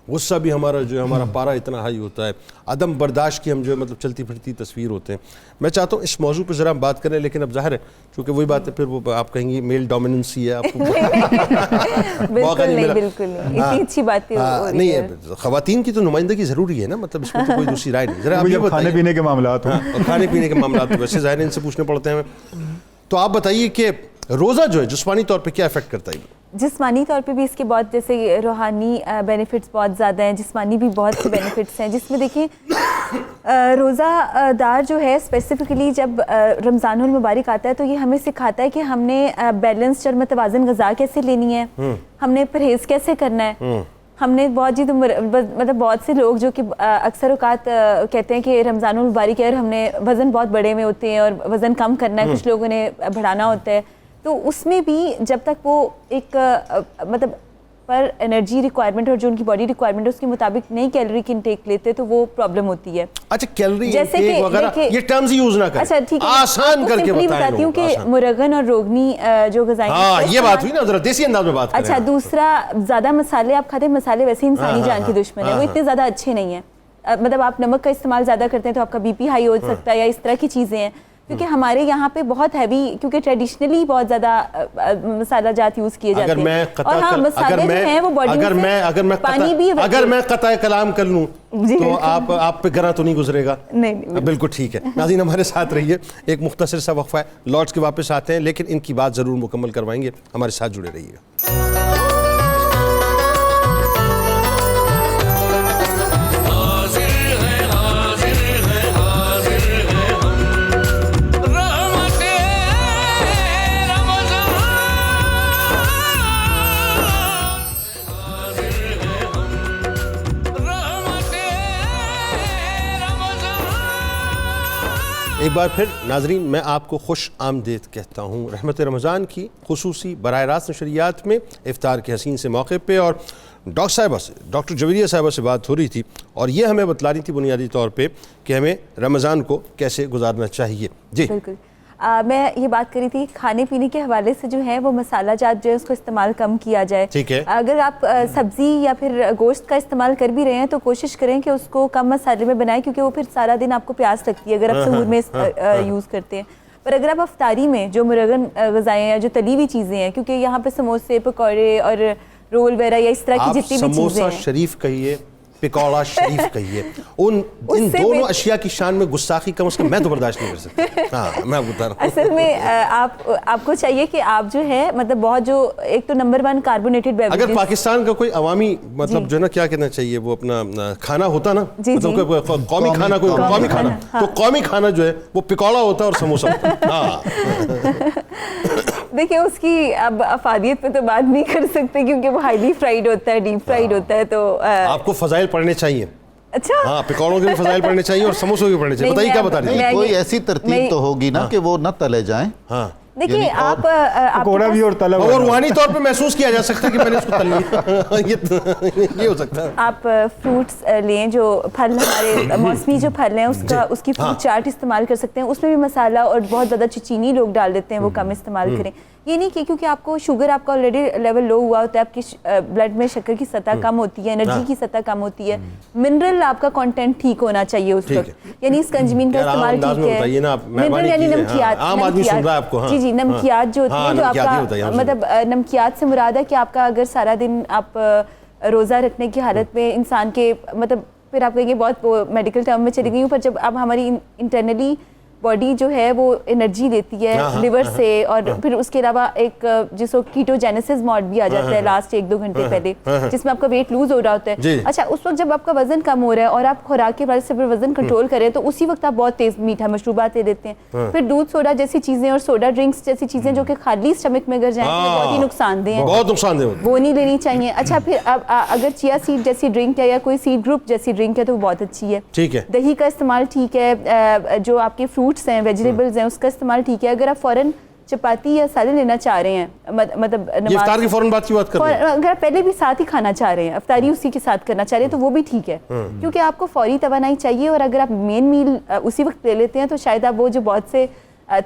غصہ بھی ہمارا جو ہے ہمارا پارا اتنا ہائی ہوتا ہے، عدم برداشت کی ہم جو ہے مطلب چلتی پھرتی تصویر ہوتے ہیں. میں چاہتا ہوں اس موضوع پہ ذرا ہم بات کریں، لیکن اب ظاہر ہے چونکہ وہی بات ہے پھر وہ آپ کہیں گی میل ڈومیننسی ہے، آپ کو بالکل نہیں، اتنی اچھی باتیں نہیں ہے. خواتین کی تو نمائندگی ضروری ہے نا، مطلب اس میں تو کوئی دوسری رائے نہیں. ذرا آپ یہ کھانے پینے کے معاملات ہوں، کھانے پینے کے معاملات تو ویسے ظاہر ان سے پوچھنے پڑتے ہیں. تو آپ بتائیے کہ روزہ جو ہے جسمانی طور پہ کیا افیکٹ کرتا ہے؟ جسمانی طور پہ بھی اس کے بہت جیسے روحانی بینیفٹس بہت زیادہ ہیں، جسمانی بھی بہت سے بینیفٹس ہیں، جس میں دیکھیں روزہ دار جو ہے اسپیسیفکلی جب رمضان المبارک آتا ہے تو یہ ہمیں سکھاتا ہے کہ ہم نے بیلنسڈ اور متوازن غذا کیسے لینی ہے، ہم نے پرہیز کیسے کرنا ہے. ہم نے بہت جی تو مطلب بہت سے لوگ جو کہ اکثر اوقات کہتے ہیں کہ رمضان المبارک ہے اور ہم نے وزن بہت بڑے میں ہوتے ہیں اور وزن کم کرنا ہے, کچھ لوگوں نے بڑھانا ہوتا ہے, تو اس میں بھی جب تک وہ ایک مطلب پر انرجی ریکوائرمنٹ اور جو ان کی باڈی ریکوائرمنٹ ہے اس کے مطابق نئی کیلری کی انٹیک لیتے تو وہ پرابلم ہوتی ہے. اچھا کیلری انٹیک وغیرہ یہ ٹرمز یوز نہ کریں, اچھا ٹھیک ہے, آسان کر کے بتاتی ہوں کہ مرغن اور روگنی جو غذائیں, ہاں یہ بات ہوئی نا, ذرا دیسی انداز میں بات کریں. اچھا دوسرا, زیادہ مسالے آپ کھاتے ہیں, مسالے ویسے انسانی جان کے دشمن ہیں, وہ اتنے زیادہ اچھے نہیں ہیں. مطلب آپ نمک کا استعمال زیادہ کرتے ہیں تو آپ کا بی پی ہائی ہو سکتا ہے یا اس طرح کی چیزیں ہیں, کیونکہ ہمارے یہاں پہ بہت ہیوی, کیونکہ ٹریڈیشنلی بہت زیادہ مسالہ جات یوز کیے جاتے ہیں, اور ہاں مسالے جو ہیں وہ باڈی میں پانی بھی, اگر میں قطع کلام کر لوں تو آپ پہ گراں تو نہیں گزرے گا؟ نہیں بالکل ٹھیک ہے. ناظرین ہمارے ساتھ رہیے, ایک مختصر سا وقفہ ہے, لوٹس کے واپس آتے ہیں, لیکن ان کی بات ضرور مکمل کروائیں گے, ہمارے ساتھ جڑے رہیے گا. ایک بار پھر ناظرین میں آپ کو خوش آمدید کہتا ہوں رحمت رمضان کی خصوصی براہ راست نشریات میں افطار کے حسین سے موقع پہ. اور ڈاکٹر صاحبہ سے, ڈاکٹر جویریہ صاحبہ سے بات ہو رہی تھی اور یہ ہمیں بتلا رہی تھی بنیادی طور پہ کہ ہمیں رمضان کو کیسے گزارنا چاہیے. جی بالکل, میں یہ بات کری تھی کھانے پینے کے حوالے سے جو ہے وہ مسالہ جات جو ہے اس کو استعمال کم کیا جائے. ٹھیک ہے, اگر آپ سبزی یا پھر گوشت کا استعمال کر بھی رہے ہیں تو کوشش کریں کہ اس کو کم مسالے میں بنائیں, کیونکہ وہ پھر سارا دن آپ کو پیاس لگتی ہے اگر آپ سحور میں یوز کرتے ہیں. پر اگر آپ افطاری میں جو مرغن غذائیں ہیں, جو تلی ہوئی چیزیں ہیں, کیونکہ یہاں پہ سموسے, پکوڑے اور رول وغیرہ یا اس طرح کی جتنی بھی چیزیں ہیں, سموسہ شریف کہیے, پکوڑا شریف کہیے, ان دونوں اشیاء کی شان میں گستاخی کم از کم میں تو برداشت نہیں کر سکتا. ہاں میں بتا رہا ہوں, اصل میں آپ کو چاہیے کہ آپ جو ہے مطلب بہت جو ایک تو نمبر 1 کاربونیٹڈ بیوریجز, اگر پاکستان کا کوئی عوامی مطلب جو ہے نا کیا کہنا چاہیے وہ اپنا کھانا ہوتا نا, مطلب قومی کھانا, کوئی قومی کھانا, تو قومی کھانا جو ہے وہ پکوڑا ہوتا ہے اور سموسہ ہوتا ہے. ہاں دیکھیں اس کی اب افادیت پہ تو بات نہیں کر سکتے کیونکہ وہ ہائیلی فرائیڈ ہوتا ہے, ڈیپ فرائیڈ ہوتا ہے, تو آپ کو فضائل پڑھنے چاہیے. اچھا ہاں پکوڑوں کے بھی فضائل پڑھنے چاہیے اور سموسوں کے بھی پڑھنے چاہیے. بتائیے کیا بتا رہی ہیں؟ کوئی ایسی ترتیب تو ہوگی نا کہ وہ نہ تلے جائیں. ہاں دیکھیے آپ پکوڑا بھی اور تلا اور روحانی طور پہ محسوس کیا جا سکتا ہے کہ میں نے اس کو تل لیا, یہ ہو سکتا ہے. آپ فروٹس لیں, جو پھل ہمارے موسمی جو پھل ہیں اس کی فروٹ چاٹ استعمال کر سکتے ہیں, اس میں بھی مسالہ اور بہت زیادہ چینی لوگ ڈال دیتے ہیں, وہ کم استعمال کریں. یہ نہیں کہ کیونکہ آپ کو شوگر آپ کا آلریڈی لیول لو ہوا ہوتا ہے, آپ کی بلڈ میں شکر کی سطح کم ہوتی ہے, انرجی کی سطح کم ہوتی ہے, منرل آپ کا کنٹینٹ ٹھیک ہونا چاہیے اس وقت, یعنی اسکنجمین کا استعمال ٹھیک ہے, منرل یعنی نمکیات, جی جی نمکیات جو ہوتی ہیں, جو آپ کا مطلب نمکیات سے مراد ہے کہ آپ کا اگر سارا دن آپ روزہ رکھنے کی حالت میں انسان کے مطلب, پھر آپ کہیں گے بہت میڈیکل ٹرم میں چلی گئی ہوں, پر جب اب ہماری انٹرنلی باڈی جو ہے وہ انرجی لیتی ہے لیور سے, اور پھر اس کے علاوہ ایک جس کو کیٹوجینیسس موڈ بھی آ جاتا ہے لاسٹ 1-2 گھنٹے پہلے, جس میں آپ کا ویٹ لوز ہو رہا ہوتا ہے. اچھا اس وقت جب آپ کا وزن کم ہو رہا ہے اور آپ خوراک کے وجہ سے پھر وزن کنٹرول کریں تو اسی وقت آپ بہت تیز میٹھا مشروبات لے لیتے ہیں, پھر دودھ سوڈا جیسی چیزیں اور سوڈا ڈرنکس جیسی چیزیں جو کہ خالی اسٹمک میں اگر جائیں تو بہت ہی نقصان دہ ہیں, بہت نقصان دہ, وہ نہیں لینی چاہیے. اچھا پھر اب اگر چیا سیڈ جیسی ڈرنک ہے یا کوئی سیڈ گروپ جیسی ڈرنک ہے تو وہ بہت اچھی ہے. ٹھیک ہے, دہی کا استعمال ٹھیک ہے, جو آپ کے فروٹس ہیں ویجیٹیبلز ہیں اس کا استعمال ٹھیک ہے. اگر آپ فوراً چپاتی یا سالن لینا چاہ رہے ہیں, مطلب افطار کی فوراً بات کی بات کر رہے ہیں, اگر آپ پہلے بھی ساتھ ہی کھانا چاہ رہے ہیں, افطاری اسی کے ساتھ کرنا چاہ رہے ہیں تو وہ بھی ٹھیک ہے, کیونکہ آپ کو فوری توانائی چاہیے. اور اگر آپ مین میل اسی وقت لے لیتے ہیں تو شاید آپ وہ جو بہت سے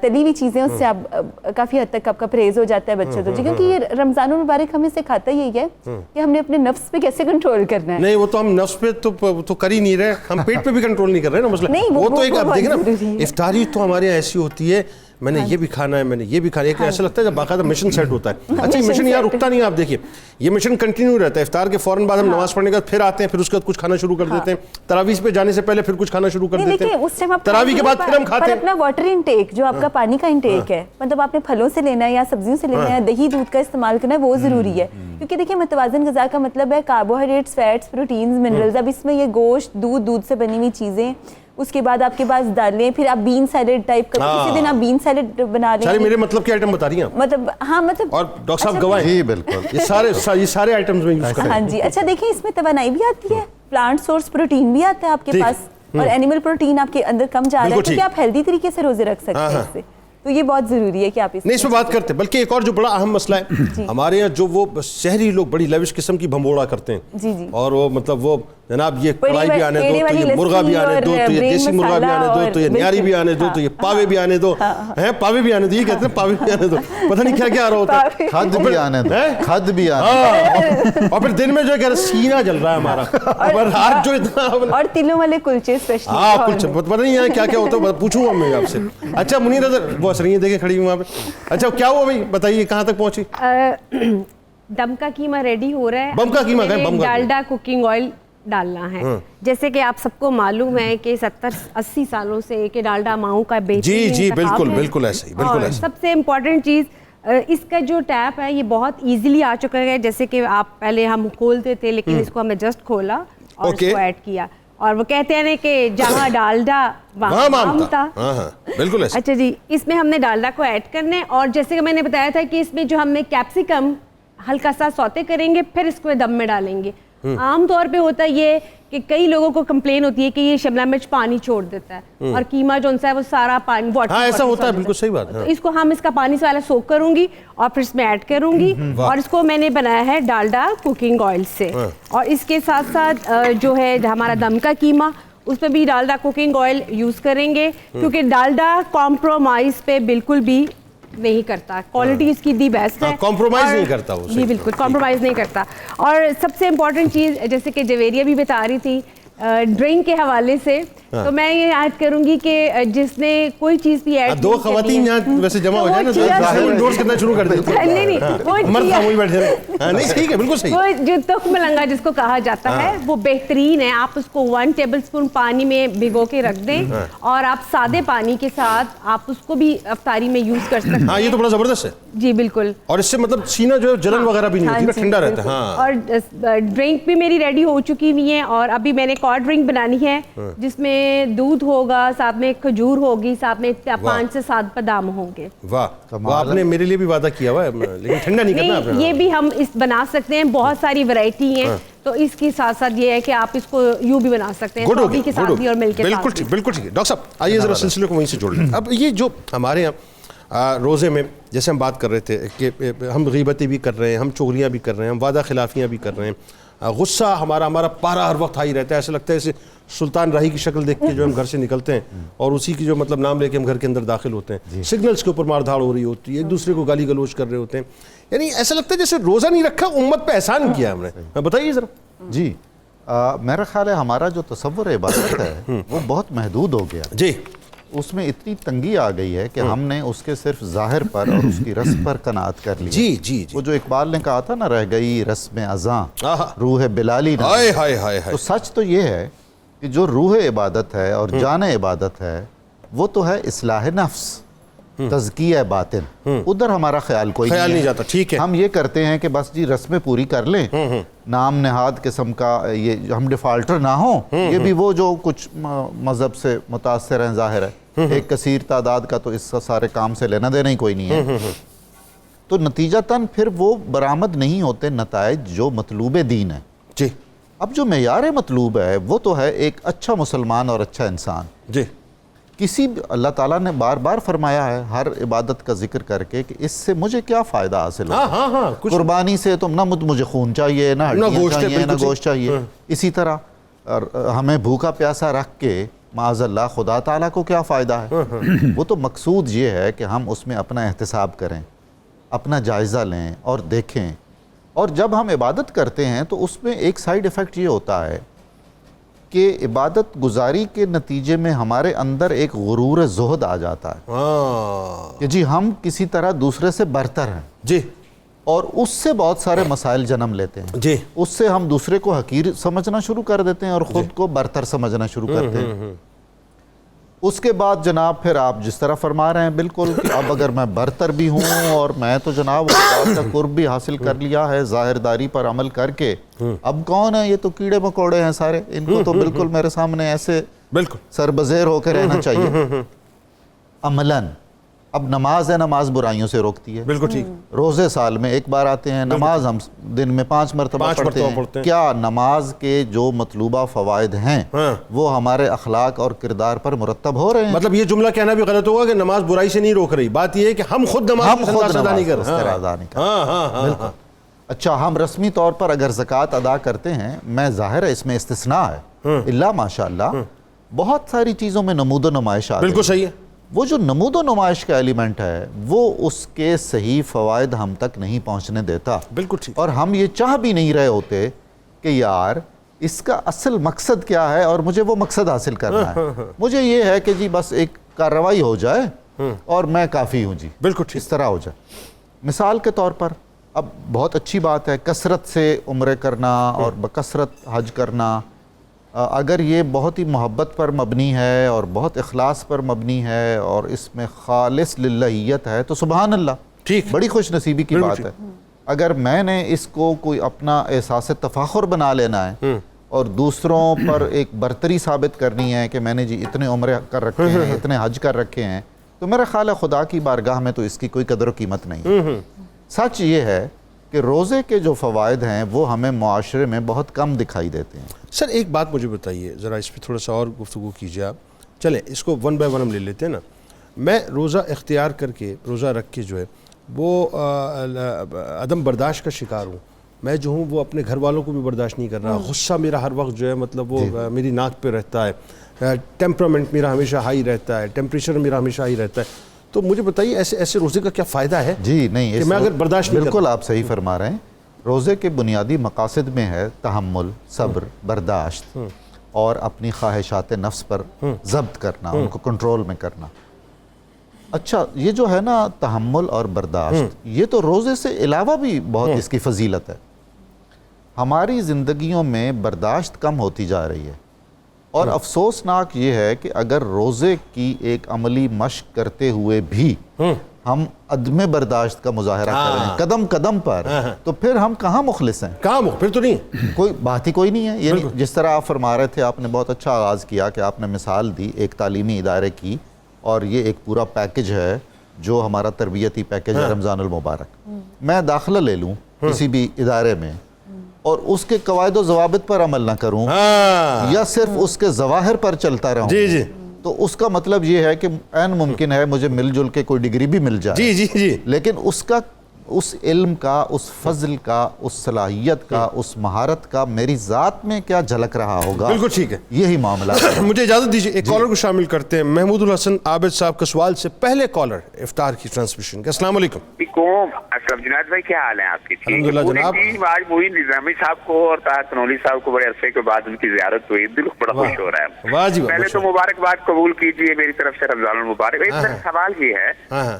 تلی ہوئی چیزیں اس سے آپ کافی حد تک آپ کا پرہیز ہو جاتا ہے بچوں تو, کیونکہ یہ رمضان المبارک ہمیں سکھاتا ہی ہے کہ ہم نے اپنے نفس پہ کیسے کنٹرول کرنا ہے. نہیں وہ تو ہم نفس پہ تو کر ہی نہیں رہے, ہم پیٹ پہ بھی کنٹرول نہیں کر رہے نا مسئلہ. وہ تو ایک آپ دیکھیں نا, افطاری تو ہمارے یہاں ایسی ہوتی ہے, میں نے یہ بھی کھانا ہے, میں نے یہ بھی کھانا ہے, ایسا لگتا ہے جب باقاعدہ مشن سیٹ ہوتا ہے. اچھا مشن یہاں رکتا نہیں ہے, آپ دیکھیے یہ مشن کنٹینیو رہتا ہے. افطار کے فوراً بعد ہم نماز پڑھنے کے بعد پھر آتے ہیں, پھر اس کے بعد کچھ کھانا شروع کر دیتے ہیں, تراویح پہ جانے سے پہلے پھر کچھ کھانا شروع کر دیتے ہیں, تراویح کے بعد پھر ہم کھاتے ہیں. اپنا واٹر انٹیک جو آپ کا پانی کا انٹیک ہے, مطلب آپ نے پھلوں سے لینا ہے یا سبزیوں سے لینا ہے, دہی دودھ کا استعمال کرنا ہے, وہ ضروری ہے. کیونکہ دیکھیں متوازن غذا کا مطلب ہے کاربوہائیڈریٹس, فیٹس, پروٹینز, منرلز. اب اس میں یہ گوشت, دودھ سے بنی ہوئی چیزیں اس کے بعد آپ کے پاس دالیں, پھر آپ بین سیلڈ ٹائپ کا, کسی دن آپ بین سیلڈ بنا لیں. سارے میرے مطلب کے آئٹم بتا رہی ہیں مطلب ہاں مطلب اور ڈاکٹر صاحب گواہ ہیں. جی بالکل, یہ سارے آئٹمز میں یوز کریں. ہاں جی. اچھا دیکھیں اس میں توانائی بھی آتی ہے, پلانٹ سورس پروٹین بھی آتا ہے آپ کے پاس, اور اینیمل پروٹین آپ کے اندر کم جا رہا ہے کیونکہ آپ ہیلدی طریقے سے روزے رکھ سکتے ہیں اس سے. تو یہ بہت ضروری ہے کہ آپ نہیں اس پہ بات کرتے, بلکہ ایک اور جو بڑا اہم مسئلہ ہے ہمارے یہاں, جو وہ شہری لوگ بڑی لیوش قسم کی بھمبوڑا کرتے ہیں, جی جی, اور وہ مطلب وہ جناب یہ کڑھائی بھی آنے دو, تو یہ مرغا بھی آنے دو, تو یہ دیسی مرغا بھی آنے دو, تو یہ نیاری بھی آنے دو, تو یہ پاوے بھی آنے دو, ہیں پاوے بھی آنے دو, یہ کہتے ہیں پاوے بھی آنے دو, پتہ نہیں کیا کیا آ رہا ہوتا ہے, کھد بھی آنے دو, کھد بھی آنے اور پھر دن میں جو ہے سینہ جل رہا ہے ہمارا, اور ہر جو اتنا, اور تلوں والے کلچے اسپیشلی. ہاں کچھ پتہ نہیں ہے کیا کیا ہوتا ہے, پوچھوں گا میں آپ سے. اچھا منیر اظہر وہ ہنس رہی ہیں, دیکھیں کھڑی وہاں پہ. اچھا کیا ہوا بھائی, بتائیے کہاں تک پہنچی؟ دم کا قیمہ ریڈی ہو رہا ہے. بم کا قیمہ ہے, بم کا ڈالڈا کوکنگ آئل ڈالنا ہے. جیسے کہ آپ سب کو معلوم ہے کہ 70-80 سالوں سے کہ ڈالڈا ماؤں کا بہترین جی بالکل بالکل ایسے ہی, بالکل ایسے. سب سے امپورٹنٹ چیز اس کا جو ٹیپ ہے یہ بہت ایزیلی آ چکا ہے. جیسے کہ آپ پہلے ہم کھولتے تھے, لیکن اس کو ہم نے جسٹ کھولا اور اس کو ایڈ کیا, اور وہ کہتے ہیں کہ جہاں ڈالڈا وہاں مام تھا. بالکل ایسے. اچھا جی, اس میں ہم نے ڈالڈا کو ایڈ کرنا ہے, اور جیسے کہ میں نے بتایا تھا کہ اس میں جو ہم نے کیپسیکم ہلکا سا سوتے کریں گے, پھر اس کو دم میں ڈالیں گے. عام طور پہ ہوتا ہے یہ کہ کئی لوگوں کو کمپلین ہوتی ہے کہ یہ شملہ مرچ پانی چھوڑ دیتا ہے, اور قیمہ جو ہے وہ سارا پانی واٹر. ہاں ایسا ہوتا ہے, بالکل صحیح بات ہے. اس کو ہم اس کا پانی سے والا سوک کروں گی اور پھر اس میں ایڈ کروں گی, اور اس کو میں نے بنایا ہے ڈالڈا کوکنگ آئل سے. اور اس کے ساتھ ساتھ جو ہے ہمارا دم کا قیمہ, اس میں بھی ڈالڈا کوکنگ آئل یوز کریں گے, کیونکہ ڈالڈا کمپرومائز پہ بالکل بھی نہیں کرتا, کوالٹی اس کی دی بیسٹ ہے, کمپرومائز نہیں کرتا وہ. جی بالکل کمپرومائز نہیں کرتا. اور سب سے امپورٹنٹ چیز جیسے کہ جویریہ بھی بتا رہی تھی ڈرنک کے حوالے سے, تو میں یہ ایڈ کروں گی کہ جس نے کوئی چیز بھی ایڈ, دو خواتین یہاں ویسے جمع ہو جائیں نا, انڈورس کرنا شروع کر دیتے ہیں. نہیں مرد خاموش بیٹھے رہے. نہیں ٹھیک ہے, بالکل صحیح. وہ جو تخم لنگا جس کو کہا جاتا ہے وہ بہترین ہے. آپ اس کو 1 ٹیبل اسپون پانی میں بھگو کے رکھ دیں, اور آپ سادے پانی کے ساتھ آپ اس کو بھی افطاری میں یوز کر سکتے ہیں. ہاں یہ تو بڑا زبردست ہے. جی بالکل, اور اس سے مطلب سینہ جو ہے جلن وغیرہ بھی نہیں ہوتی نا, ٹھنڈا رہتا ہے. ہاں, اور ڈرنک بھی میری ریڈی ہو چکی ہوئی ہے, اور ابھی میں نے ایک اور ڈرنک بنانی ہے جس میں دودھ ہوگا, ساتھ میں کھجور ہوگی, ساتھ میں 5 سے 7 بادام ہوں گے. واہ, آپ نے میرے لیے بھی وعدہ کیا ہوا ہے, لیکن ٹھنڈا نہیں کرنا آپ نے. یہ بھی ہم اس بنا سکتے ہیں, بہت ساری ورائٹی ہیں, تو اس کے ساتھ ساتھ یہ ہے کہ آپ اس کو یوں بھی بنا سکتے ہیں, سوبی کے ساتھ بھی اور ملک کے ساتھ. بالکل ٹھیک, بالکل ٹھیک ہے. ڈاکٹر صاحب آئیے ذرا سلسلے کو وہیں سے جوڑ لیں. اب یہ جو ہمارے یہاں روزے میں جیسے ہم بات کر رہے تھے کہ ہم غیبتیں بھی کر رہے ہیں, ہم چغلیاں بھی کر رہے ہیں, ہم وعدہ خلافیاں بھی کر رہے ہیں, غصہ ہمارا پارا ہر وقت ہائی رہتا ہے. ایسا لگتا ہے جیسے سلطان راہی کی شکل دیکھ کے جو ہم گھر سے نکلتے ہیں اور اسی کی جو مطلب نام لے کے ہم گھر کے اندر داخل ہوتے ہیں. سگنلز کے اوپر مار دھاڑ ہو رہی ہوتی ہے, ایک دوسرے کو گالی گلوچ کر رہے ہوتے ہیں. یعنی ایسا لگتا ہے جیسے روزہ نہیں رکھا, امت پہ احسان کیا ہم نے. بتائیے ذرا. جی میرا خیال ہے ہمارا جو تصور عبادت ہے وہ بہت محدود ہو گیا. جی, اس میں اتنی تنگی آ گئی ہے کہ ہم نے اس کے صرف ظاہر پر اور اس کی رسم پر قناعت کر لی. جی جی, وہ جو اقبال نے کہا تھا نا, رہ گئی رسم ازاں روح بلالی نہ. ہائے ہائے ہائے. تو سچ تو یہ ہے کہ جو روح عبادت ہے اور جان عبادت ہے وہ تو ہے اصلاح نفس, تزکیہ باطن. ادھر ہمارا خیال کوئی نہیں جاتا. ٹھیک ہے, ہم یہ کرتے ہیں کہ بس جی رسمیں پوری کر لیں, نام نہاد قسم کا, یہ ہم ڈیفالٹر نہ ہوں. یہ بھی وہ جو کچھ مذہب سے متاثر ہیں ظاہر ہے, ایک کثیر تعداد کا تو اس سارے کام سے لینا دینا ہی کوئی نہیں ہے. تو نتیجتاً پھر وہ برآمد نہیں ہوتے نتائج جو مطلوب دین ہے. جی, اب جو معیار مطلوب ہے وہ تو ہے ایک اچھا مسلمان اور اچھا انسان. جی, کسی اللہ تعالیٰ نے بار بار فرمایا ہے ہر عبادت کا ذکر کر کے کہ اس سے مجھے کیا فائدہ حاصل ہو. قربانی سے تم نہ مجھے خون چاہیے, نہ ہڈیاں چاہیے, نہ گوشت چاہیے. اسی طرح ہمیں بھوکا پیاسا رکھ کے معاذ اللہ خدا تعالیٰ کو کیا فائدہ ہے. وہ تو مقصود یہ ہے کہ ہم اس میں اپنا احتساب کریں, اپنا جائزہ لیں اور دیکھیں. اور جب ہم عبادت کرتے ہیں تو اس میں ایک سائیڈ ایفیکٹ یہ ہوتا ہے کہ عبادت گزاری کے نتیجے میں ہمارے اندر ایک غرور زہد آ جاتا ہے کہ جی ہم کسی طرح دوسرے سے برتر ہیں. جی, اور اس سے بہت سارے مسائل جنم لیتے ہیں. جی, اس سے ہم دوسرے کو حقیر سمجھنا شروع کر دیتے ہیں اور خود کو برتر سمجھنا شروع کرتے ہیں. اس کے بعد جناب پھر آپ جس طرح فرما رہے ہیں بالکل کہ اب اگر میں برتر بھی ہوں اور میں تو جناب اللہ کا قرب بھی حاصل کر لیا ہے ظاہرداری پر عمل کر کے, اب کون ہے, یہ تو کیڑے مکوڑے ہیں سارے, ان کو تو بالکل میرے سامنے ایسے بالکل سربزیر ہو کے رہنا چاہیے عملاً. اب نماز ہے، نماز برائیوں سے روکتی ہے. بالکل ٹھیک. روزے سال میں ایک بار آتے ہیں، نماز ہم دن میں 5 مرتبہ پڑھتے ہیں. کیا نماز کے جو مطلوبہ فوائد ہیں وہ ہمارے اخلاق اور کردار پر مرتب ہو رہے ہیں؟ مطلب یہ جملہ کہنا بھی غلط ہوگا کہ نماز برائی سے نہیں روک رہی، بات یہ ہے کہ ہم خود نماز ادا نہیں کر رہے. اچھا، ہم رسمی طور پر اگر زکوٰۃ ادا کرتے ہیں، میں ظاہر ہے اس میں استثناء ہے، اللہ ماشاء اللہ بہت ساری چیزوں میں نمود و نمائش آ رہی ہے. بالکل صحیح ہے. وہ جو نمود و نمائش کا ایلیمنٹ ہے وہ اس کے صحیح فوائد ہم تک نہیں پہنچنے دیتا. بالکل ٹھیک. اور ہم یہ چاہ بھی نہیں رہے ہوتے کہ یار اس کا اصل مقصد کیا ہے اور مجھے وہ مقصد حاصل کرنا ہے. مجھے یہ ہے کہ جی بس ایک کارروائی ہو جائے اور میں کافی ہوں جی. بالکل ٹھیک. اس طرح ہو جائے. مثال کے طور پر اب بہت اچھی بات ہے کثرت سے عمرے کرنا اور بکثرت حج کرنا. اگر یہ بہت ہی محبت پر مبنی ہے اور بہت اخلاص پر مبنی ہے اور اس میں خالص للہیت ہے تو سبحان اللہ، ٹھیک، بڑی خوش نصیبی کی بات ہے. اگر میں نے اس کو کوئی اپنا احساس تفاخر بنا لینا ہے اور دوسروں پر ایک برتری ثابت کرنی ہے کہ میں نے جی اتنے عمرے کر رکھے ہیں، اتنے حج کر رکھے ہیں، تو میرا خیال ہے خدا کی بارگاہ میں تو اس کی کوئی قدر و قیمت نہیں. سچ یہ ہے کہ روزے کے جو فوائد ہیں وہ ہمیں معاشرے میں بہت کم دکھائی دیتے ہیں. سر ایک بات مجھے بتائیے ذرا، اس پہ تھوڑا سا اور گفتگو کیجیے آپ. چلیں اس کو 1 بائی 1 ہم لے لیتے ہیں نا. میں روزہ اختیار کر کے، روزہ رکھ کے جو ہے وہ عدم برداشت کا شکار ہوں. میں جو ہوں وہ اپنے گھر والوں کو بھی برداشت نہیں کر رہا. غصہ میرا ہر وقت جو ہے مطلب وہ میری ناک پہ رہتا ہے. ٹیمپرامنٹ میرا ہمیشہ ہائی رہتا ہے، ٹیمپریچر میرا ہمیشہ ہائی رہتا ہے. تو مجھے بتائیے ایسے روزے کا کیا فائدہ ہے؟ جی نہیں، کہ میں اگر برداشت نہیں بالکل آپ صحیح فرما رہے ہیں. روزے کے بنیادی مقاصد میں ہے تحمل، صبر، برداشت اور اپنی خواہشات نفس پر ضبط کرنا، ان کو کنٹرول میں کرنا. اچھا، یہ جو ہے نا تحمل اور برداشت، یہ تو روزے سے علاوہ بھی بہت اس کی فضیلت ہے. ہماری زندگیوں میں برداشت کم ہوتی جا رہی ہے اور افسوسناک یہ ہے کہ اگر روزے کی ایک عملی مشق کرتے ہوئے بھی ہم عدم برداشت کا مظاہرہ کر رہے ہیں قدم قدم پر، تو پھر ہم کہاں مخلص ہیں؟ پھر تو نہیں، کوئی بات ہی کوئی نہیں ہے. یعنی جس طرح آپ فرما رہے تھے، آپ نے بہت اچھا آغاز کیا کہ آپ نے مثال دی ایک تعلیمی ادارے کی، اور یہ ایک پورا پیکج ہے جو ہمارا تربیتی پیکج ہے رمضان المبارک. میں داخلہ لے لوں کسی بھی ادارے میں اور اس کے قواعد و ضوابط پر عمل نہ کروں یا صرف اس کے ظواہر پر چلتا رہوں، تو اس کا مطلب یہ ہے کہ عین ممکن ہے مجھے مل جل کے کوئی ڈگری بھی مل جائے، لیکن اس علم کا، اس فضل کا، اس صلاحیت کا، اس مہارت کا میری ذات میں کیا جھلک رہا ہوگا. بالکل ٹھیک ہے، یہی معاملہ ہے. مجھے اجازت دیجیے ایک کالر کو شامل کرتے ہیں. محمود الحسن عابد صاحب کا سوال سے پہلے کالر افطار کی ٹرانسمیشن کا. السلام علیکم. اسلم جنید بھائی، کیا حال ہیں آپ کے؟ الحمدللہ جناب. آج معین نظامی صاحب کو اور طاہر کنولی صاحب کو بڑے عرصے کے بعد ان کی زیارت ہوئی، دل بڑا خوش ہو رہا ہے. پہلے تو مبارکباد قبول کیجیے میری طرف سے، رمضان المبارک. ایک سوال یہ ہے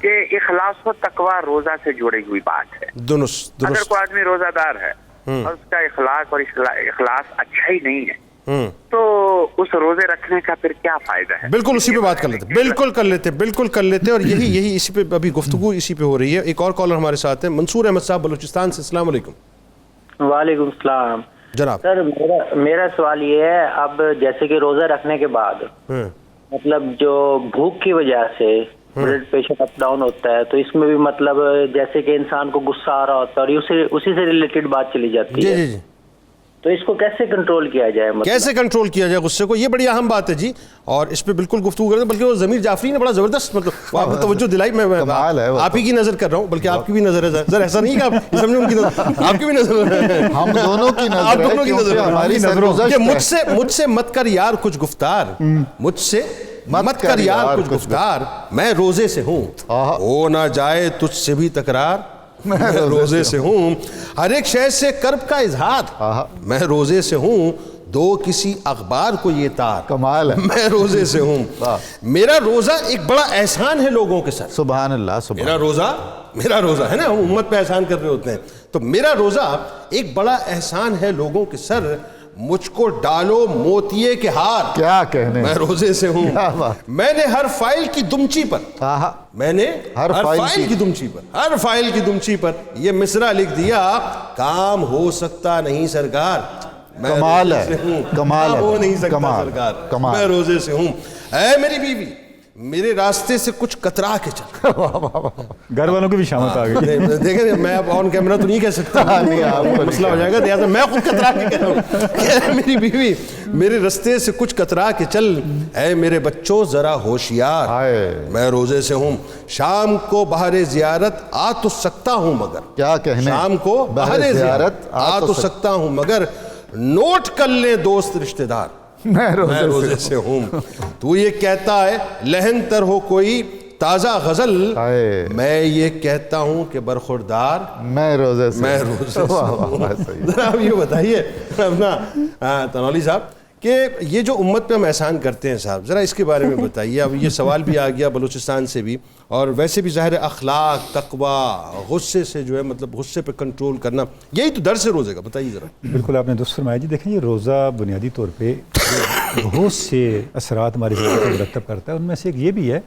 کہ اخلاص و تقوی روزہ سے جڑی ہوئی بات ہے. اگر کوئی آدمی روزہ دار ہے اور اس کا اخلاق اور اخلاص اچھا ہی نہیں ہے تو اس روزے رکھنے کا پھر کیا فائدہ ہے؟ بالکل اسی پہ بات کر لیتے، بالکل کر لیتے اور یہی اسی پہ ابھی گفتگو اسی پہ ہو رہی ہے. ایک اور کالر ہمارے ساتھ ہیں، منصور احمد صاحب بلوچستان سے. السلام علیکم. وعلیکم السلام جناب. سر میرا سوال یہ ہے، اب جیسے کہ روزہ رکھنے کے بعد مطلب جو بھوک کی وجہ سے بلڈ پریشر اپ ڈاؤن ہوتا ہے، تو اس میں بھی مطلب جیسے کہ انسان کو غصہ آ رہا ہوتا ہے اور اسی سے ریلیٹڈ بات چلی جاتی ہے، تو اس کو کیسے کنٹرول کیا جائے؟ کیسے کنٹرول کیا جائے غصے کو؟ یہ بڑی اہم بات ہے جی، اور اس پہ بالکل گفتگو کرتے ہیں. بلکہ وہ ضمیر جعفری نے بڑا زبردست مطلب آپ نے توجہ دلائی. میں آپ ہی کی نظر کر رہا ہوں، بلکہ آپ کی بھی نظر ہے سر. ایسا نہیں کہ آپ سمجھیں ان کی نظر، آپ کی بھی نظر ہے، ہم دونوں کی نظر ہے. ہماری کہ مجھ سے مت کر یار کچھ گفتار، مجھ سے مت کر یار کچھ گفتار، میں روزے سے ہوں، ہو نہ جائے تجھ سے بھی تکرار، میں روزے سے ہوں، ہر ایک شے سے کرب کا اظہار، میں روزے سے ہوں، دو کسی اخبار کو یہ تار، کمال ہے، میں روزے سے ہوں. میرا روزہ ایک بڑا احسان ہے لوگوں کے ساتھ. سبحان اللہ. میرا روزہ ہے نا، ہم امت پہ احسان کر رہے ہوتے ہیں، تو میرا روزہ ایک بڑا احسان ہے لوگوں کے سر، مجھ کو ڈالو موتیے کے ہار، کیا کہنے، میں روزے سے ہوں. میں نے ہر فائل کی دمچی پر، میں نے ہر فائل کی دمچی پر یہ مصرع لکھ دیا، کام ہو سکتا نہیں سرکار، کمال ہے، کمال ہے، ہو نہیں سکتا کمال، سرکار، کمال۔ میں روزے سے ہوں، اے میری بیوی میرے راستے سے کچھ کترا کے چل۔ گھر والوں کی بھی شامت آ گئی۔ دیکھیں میں اب آن کیمرہ تو نہیں کہہ سکتا، مسئلہ ہو جائے گا، لہٰذا میں خود کترا کے کہہ رہا ہوں کہ اے میری بیوی میرے راستے سے کچھ کترا کے چل، اے میرے بچوں ذرا ہوشیار، میں روزے سے ہوں، شام کو بہر زیارت آ تو سکتا ہوں مگر، کیا کہنے، شام کو بہر زیارت آ تو سکتا ہوں مگر، نوٹ کر لیں دوست رشتہ دار میں روزے سے ہوں۔ تو یہ کہتا ہے لہن تر ہو کوئی تازہ غزل، میں یہ کہتا ہوں کہ برخوردار میں روزے سے، میں روزے سے ہوں۔ ذرا آپ یہ بتائیے اپنا تنولی صاحب کہ یہ جو امت پہ ہم احسان کرتے ہیں صاحب، ذرا اس کے بارے میں بتائیے۔ اب یہ سوال بھی آ گیا بلوچستان سے بھی، اور ویسے بھی ظاہر اخلاق، تقوی، غصے سے جو ہے مطلب غصے پہ کنٹرول کرنا، یہی تو درس ہے روزے کا، بتائیے ذرا۔ بالکل آپ نے درست فرمایا جی۔ دیکھیں یہ روزہ بنیادی طور پہ بہت سے اثرات ہماری زندگی کو مرتب کرتا ہے، ان میں سے ایک یہ بھی ہے،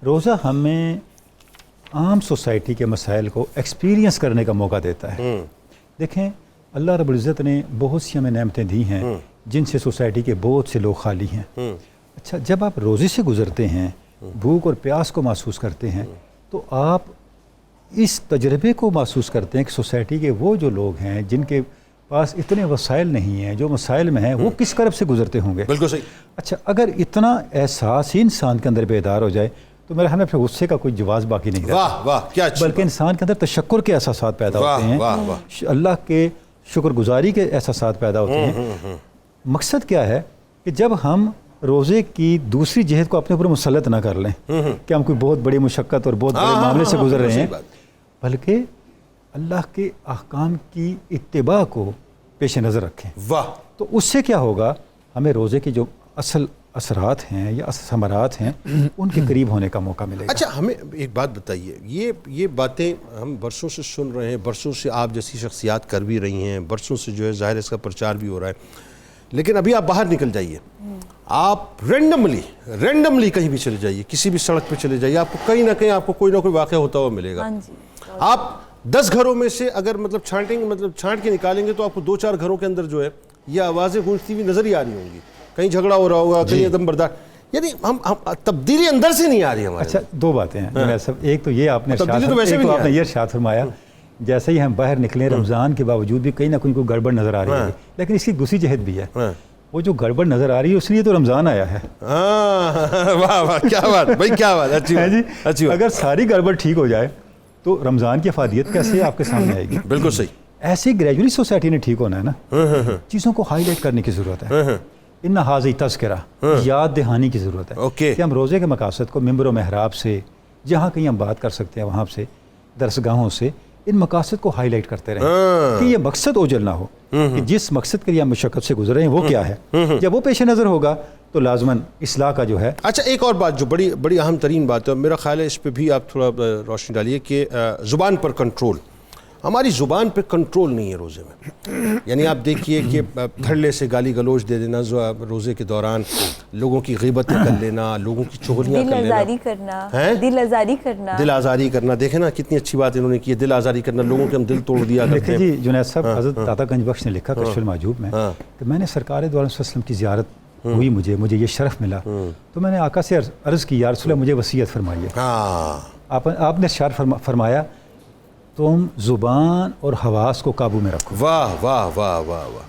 روزہ ہمیں عام سوسائٹی کے مسائل کو ایکسپیرینس کرنے کا موقع دیتا ہے۔ دیکھیں اللہ رب العزت نے بہت سی ہمیں نعمتیں دی ہیں جن سے سوسائٹی کے بہت سے لوگ خالی ہیں۔ اچھا جب آپ روزے سے گزرتے ہیں، بھوک اور پیاس کو محسوس کرتے ہیں، تو آپ اس تجربے کو محسوس کرتے ہیں کہ سوسائٹی کے وہ جو لوگ ہیں جن کے پاس اتنے وسائل نہیں ہیں، جو مسائل میں ہیں، وہ کس کرب سے گزرتے ہوں گے۔ بالکل صحیح۔ اچھا اگر اتنا احساس ہی انسان کے اندر بیدار ہو جائے تو میرا خیال ہے پھر غصے کا کوئی جواز باقی نہیں رہتا۔ واہ واہ کیا اچھی بلکہ انسان کے اندر تشکر کے احساسات پیدا ہوتے ہیں، واہ واہ، اللہ کے شکر گزاری کے احساسات پیدا ہوتے ہیں۔ مقصد کیا ہے کہ جب ہم روزے کی دوسری جہت کو اپنے اوپر مسلط نہ کر لیں کہ ہم کوئی بہت بڑی مشقت اور بہت بڑے معاملے سے گزر رہے ہیں، بلکہ اللہ کے احکام کی اتباع کو پیش نظر رکھیں۔ واہ، تو اس سے کیا ہوگا، ہمیں روزے کی جو اصل اثرات ہیں یا ثمرات ہیں ان کے قریب ہونے کا موقع ملے گا۔ اچھا ہمیں ایک بات بتائیے، یہ باتیں ہم برسوں سے سن رہے ہیں، برسوں سے آپ جیسی شخصیات کر بھی رہی ہیں، برسوں سے جو ہے ظاہر اس کا پرچار بھی ہو رہا ہے، لیکن ابھی آپ باہر نکل جائیے، آپ رینڈملی کہیں بھی چلے جائیے، کسی بھی سڑک پہ چلے جائیے، آپ کو کہیں نہ کہیں آپ کو کوئی نہ کوئی واقعہ ہوتا ہوا ملے گا۔ آپ 10 گھروں میں سے اگر چھانٹ کے نکالیں گے تو آپ کو 2-4 گھروں کے اندر جو ہے یہ آوازیں گونجتی ہوئی نظر ہی آ رہی ہوں گی، کہیں جھگڑا ہو رہا ہوگا، کہیں عدم برداشت، یعنی ہم تبدیلی اندر سے نہیں آ رہی ہمارے۔ اچھا دو باتیں ہیں، ایک تو یہ آپ نے یہ ارشاد فرمایا، جیسے ہی ہم باہر نکلیں رمضان کے باوجود بھی کہیں نہ کہیں کوئی گڑبڑ نظر آ رہی ہے، لیکن اس کی دوسری جہت بھی ہے، وہ جو گڑبڑ نظر آ رہی ہے اس لیے تو رمضان آیا ہے۔ واہ واہ کیا بات بھائی، کیا بات اچھی۔ اگر ساری گڑبڑ ٹھیک ہو جائے تو رمضان کی افادیت کیسے آپ کے سامنے آئے گی؟ بالکل صحیح۔ ایسے گریجولی سوسائٹی نے ٹھیک ہونا ہے نا، چیزوں کو ہائی لائٹ کرنے کی ضرورت ہے، ان حاضی تذکرہ یاد دہانی کی ضرورت ہے کہ ہم روزے کے مقاصد کو ممبر و محراب سے، جہاں کہیں ہم بات کر سکتے ہیں وہاں سے، درسگاہوں سے، ان مقاصد کو ہائی لائٹ کرتے رہیں کہ یہ مقصد اوجھل نہ ہو کہ جس مقصد کے لیے ہم مشقت سے گزر رہے ہیں وہ کیا ہے۔ جب وہ پیش نظر ہوگا تو لازماً اصلاح کا جو ہے۔ اچھا ایک اور بات جو بڑی اہم ترین بات ہے، میرا خیال ہے اس پہ بھی آپ تھوڑا روشنی ڈالیے کہ زبان پر کنٹرول، ہماری زبان پہ کنٹرول نہیں ہے روزے میں، یعنی آپ دیکھیے کہ دھڑلے سے گالی گلوچ دے دینا روزے کے دوران، لوگوں کی غیبتیں کر لینا، لوگوں کی چغلیاں کر لینا، دل آزاری کرنا، دیکھیں نا کتنی اچھی بات انہوں نے کی ہے، دل آزاری کرنا، لوگوں کے ہم دل توڑ دیا کرتے ہیں۔ جی جنید صاحب، حضرت داتا گنج بخش نے لکھا کشف المحجوب میں کہ میں نے سرکار دو عالم صلی اللہ علیہ وسلم کی زیارت ہوئی، مجھے یہ شرف ملا، تو میں نے آقا سے عرض کی یا رسول اللہ مجھے وصیت فرمائیے۔ آپ نے ارشاد فرمایا تم زبان اور حواس کو قابو میں رکھو۔ واہ واہ واہ واہ واہ،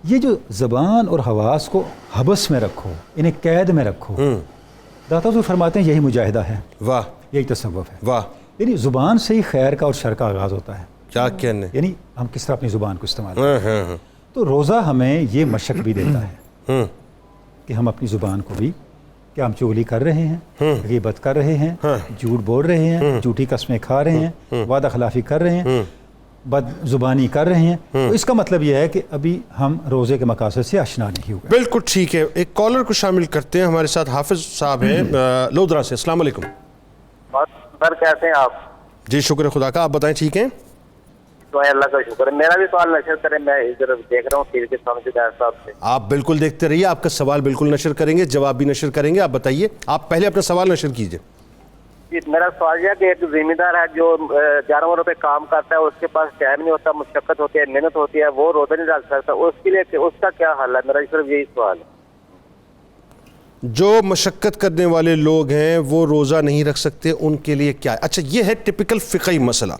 یہ جو زبان اور حواس کو حبس میں رکھو، انہیں قید میں رکھو، داتا حضور فرماتے ہیں یہی مجاہدہ ہے، واہ یہی تصوف ہے۔ واہ، یعنی زبان سے ہی خیر کا اور شر کا آغاز ہوتا ہے۔ کیا کہنے، یعنی ہم کس طرح اپنی زبان کو استعمال کرتے ہیں۔ تو روزہ ہمیں یہ مشق بھی دیتا ہے کہ ہم اپنی زبان کو بھی، کہ ہم چغلی کر رہے ہیں، غیبت کر رہے ہیں، جھوٹ بول رہے ہیں، جھوٹی قسمیں کھا رہے ہیں، وعدہ خلافی کر رہے ہیں، بد زبانی کر رہے ہیں، تو اس کا مطلب یہ ہے کہ ابھی ہم روزے کے مقاصد سے آشنا نہیں ہوئے۔ بالکل ٹھیک ہے، ایک کالر کو شامل کرتے ہیں، ہمارے ساتھ حافظ صاحب ہیں لودھرا سے۔ السلام علیکم سر، کیسے ہیں آپ؟ جی شکر خدا کا، آپ بتائیں ٹھیک ہیں؟ تو اللہ کا شکر ہے، میرا بھی سوال نشر کریں، میں ادھر دیکھ رہا ہوں ٹی وی کے سامنے صاحب سے۔ آپ بالکل دیکھتے رہیے، آپ کا سوال بالکل نشر کریں گے، جواب بھی نشر کریں گے، آپ بتائیے، آپ پہلے اپنا سوال نشر کیجئے۔ میرا سوال یہ ہے کہ ایک ذمہ دار ہے جو جانوروں پہ کام کرتا ہے، اس کے پاس ٹائم نہیں ہوتا، مشقت ہوتی ہے، محنت ہوتی ہے، وہ روزہ نہیں رکھ سکتا، اس کے لیے اس کا کیا حل ہے؟ میرا صرف یہی سوال ہے. جو مشقت کرنے والے لوگ ہیں وہ روزہ نہیں رکھ سکتے، ان کے لیے کیا ہے؟ اچھا یہ ہے ٹپیکل فقہی مسئلہ.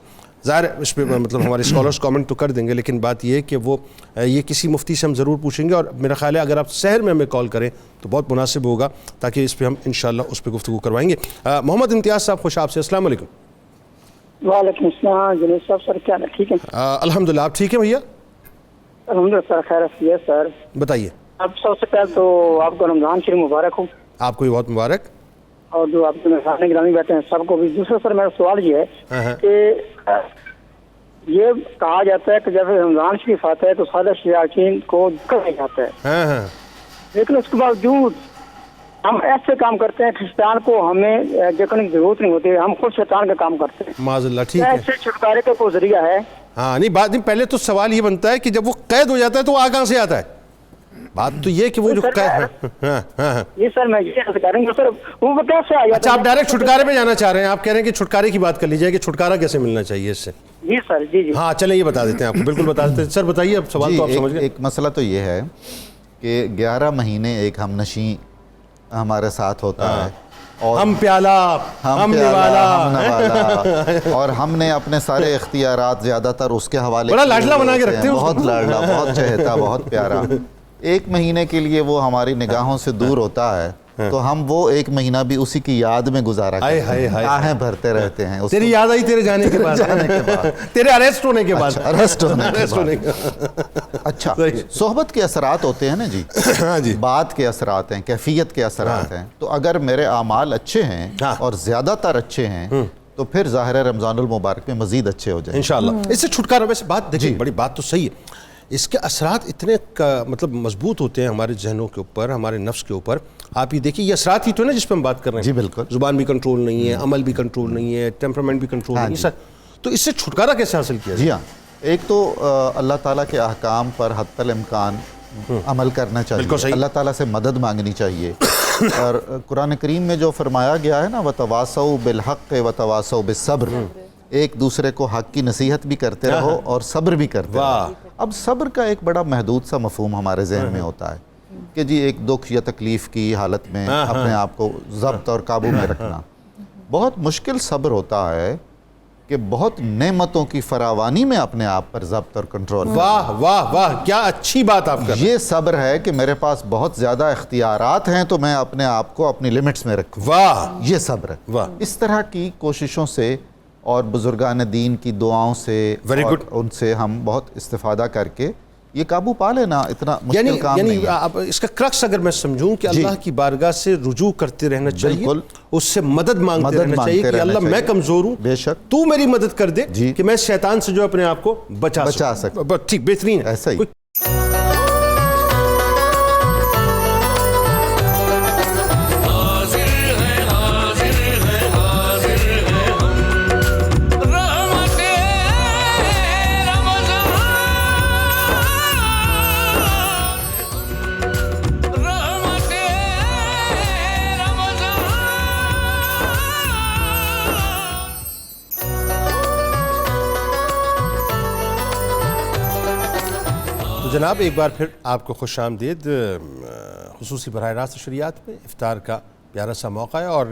ظاہر ہے اس پہ مطلب ہمارے اسکالرس کامنٹ تو کر دیں گے، لیکن بات یہ ہے کہ وہ یہ کسی مفتی سے ہم ضرور پوچھیں گے، اور میرا خیال ہے اگر آپ سحر میں ہمیں کال کریں تو بہت مناسب ہوگا، تاکہ اس پہ ہم انشاءاللہ اس پہ گفتگو کروائیں گے. محمد امتیاز صاحب خوش آپ سے، السلام علیکم. وعلیکم السلام جنید صاحب، سر کیا ٹھیک ہے؟ الحمدللہ، آپ ٹھیک ہیں بھیا؟ الحمدللہ سر، خیر ہے سر. بتائیے. اب سب سے پہلے تو آپ کو رمضان شریف مبارک ہو. آپ کو بھی بہت مبارک. اور جو آپ کے مہمان گرامی بیٹھے ہیں سب کو بھی. دوسرا سر میرا سوال یہ ہے کہ یہ کہا جاتا ہے کہ جب رمضان شریف آتا ہے تو سارے شیاطین کو دیا جاتا ہے، لیکن اس کے باوجود ہم ایسے کام کرتے ہیں کہ شیطان کو ہمیں دیکھنے کی ضرورت نہیں ہوتی، ہم خود شیطان کا کام کرتے ہیں. معاذ اللہ. ٹھیک ہے، ایسے چھٹکارے کا کوئی ذریعہ ہے؟ ہاں نہیں بات نہیں، پہلے تو سوال یہ بنتا ہے کہ جب وہ قید ہو جاتا ہے تو وہ کہاں سے آتا ہے؟ بات تو یہ کہ وہ جو یہ سر میں یہ کریں گے سر وہ کیسے آ جاتا ہے؟ اچھا آپ ڈائریکٹ چھٹکارے پہ جانا چاہ رہے ہیں، آپ کہہ رہے ہیں کہ چھٹکارے کی بات کر لی جائے کہ چھٹکارا کیسے ملنا چاہیے اس سے. جی سر. جی جی ہاں چلیں یہ بتا دیتے ہیں آپ کو، بالکل بتا دیتے ہیں. سر بتائیے اب سوال تو آپ سمجھ گئے. ایک مسئلہ تو یہ ہے کہ 11 مہینے ایک ہم نشیں ہمارے ساتھ ہوتا ہے، اور ہم پیالہ ہم نوالا، اور ہم نے اپنے سارے اختیارات زیادہ تر اس کے حوالے، بڑا لاڈلا بنا کے رکھتے ہیں، بہت لاڈلا، بہت چہتا، بہت پیارا. 1 مہینے کے لیے وہ ہماری نگاہوں سے دور ہوتا ہے تو ہم وہ 1 مہینہ بھی اسی کی یاد میں گزارا کرتے ہیں، آہیں بھرتے رہتے ہیں. تیری یاد آئی تیرے جانے کے بعد، تیرے اریسٹ ہونے کے بعد. اریسٹ ہونے کے بعد. اچھا صحبت کے اثرات ہوتے ہیں نا جی، بات کے اثرات ہیں، کیفیت کے اثرات ہیں. تو اگر میرے اعمال اچھے ہیں اور زیادہ تر اچھے ہیں تو پھر ظاہر ہے رمضان المبارک میں مزید اچھے ہو جائیں انشاءاللہ. اس سے چھٹکارا، ویسے بات دیکھیں بڑی بات تو صحیح ہے، اس کے اثرات اتنے مطلب مضبوط ہوتے ہیں ہمارے ذہنوں کے اوپر، ہمارے نفس کے اوپر. آپ یہ دیکھیے یہ اثرات ہی تو ہے نا جس پہ ہم بات کر رہے ہیں. جی بالکل. زبان بھی کنٹرول نہیں ہے، عمل بھی کنٹرول نہیں ہے، ٹیمپرامنٹ بھی کنٹرول نہیں ہے سر. تو اس سے چھٹکارا کیسے حاصل کیا؟ جی ہاں، ایک تو اللہ تعالیٰ کے احکام پر حتی الامکان عمل کرنا چاہیے، اللہ تعالیٰ سے مدد مانگنی چاہیے. اور قرآن کریم میں جو فرمایا گیا ہے نا وَتَوَاصَوْا بِالْحَقِّ وَتَوَاصَوْا بِالصَّبْرِ، ایک دوسرے کو حق کی نصیحت بھی کرتے رہو اور صبر بھی کرتے رہو. اب صبر کا ایک بڑا محدود سا مفہوم ہمارے ذہن میں ہوتا ہے کہ جی ایک دکھ یا تکلیف کی حالت میں اپنے آپ کو ضبط اور قابو میں رکھنا. بہت مشکل صبر ہوتا ہے کہ بہت نعمتوں کی فراوانی میں اپنے آپ پر ضبط اور کنٹرول. واہ واہ واہ، کیا اچھی بات آپ کر رہے ہیں. یہ صبر ہے کہ میرے پاس بہت زیادہ اختیارات ہیں تو میں اپنے آپ کو اپنی لمٹس میں رکھوں. واہ، یہ صبر ہے. واہ. اس طرح کی کوششوں سے اور بزرگان دین کی دعاؤں سے ان سے ہم بہت استفادہ کر کے یہ قابو پا لینا اتنا مشکل کام نہیں ہے. اب اس کا کرکس اگر میں سمجھوں کہ اللہ کی بارگاہ سے رجوع کرتے رہنا چاہیے، اس سے مدد مانگتے رہنا چاہیے کہ اللہ میں کمزور ہوں، بے شک تو میری مدد کر دے کہ میں شیطان سے جو اپنے آپ کو بچا سکوں. ٹھیک، بہترین ہے. ایسا ہی. جناب ایک بار پھر آپ کو خوش آمدید خصوصی براہ راست شریعت میں افطار کا پیارا سا موقع ہے. اور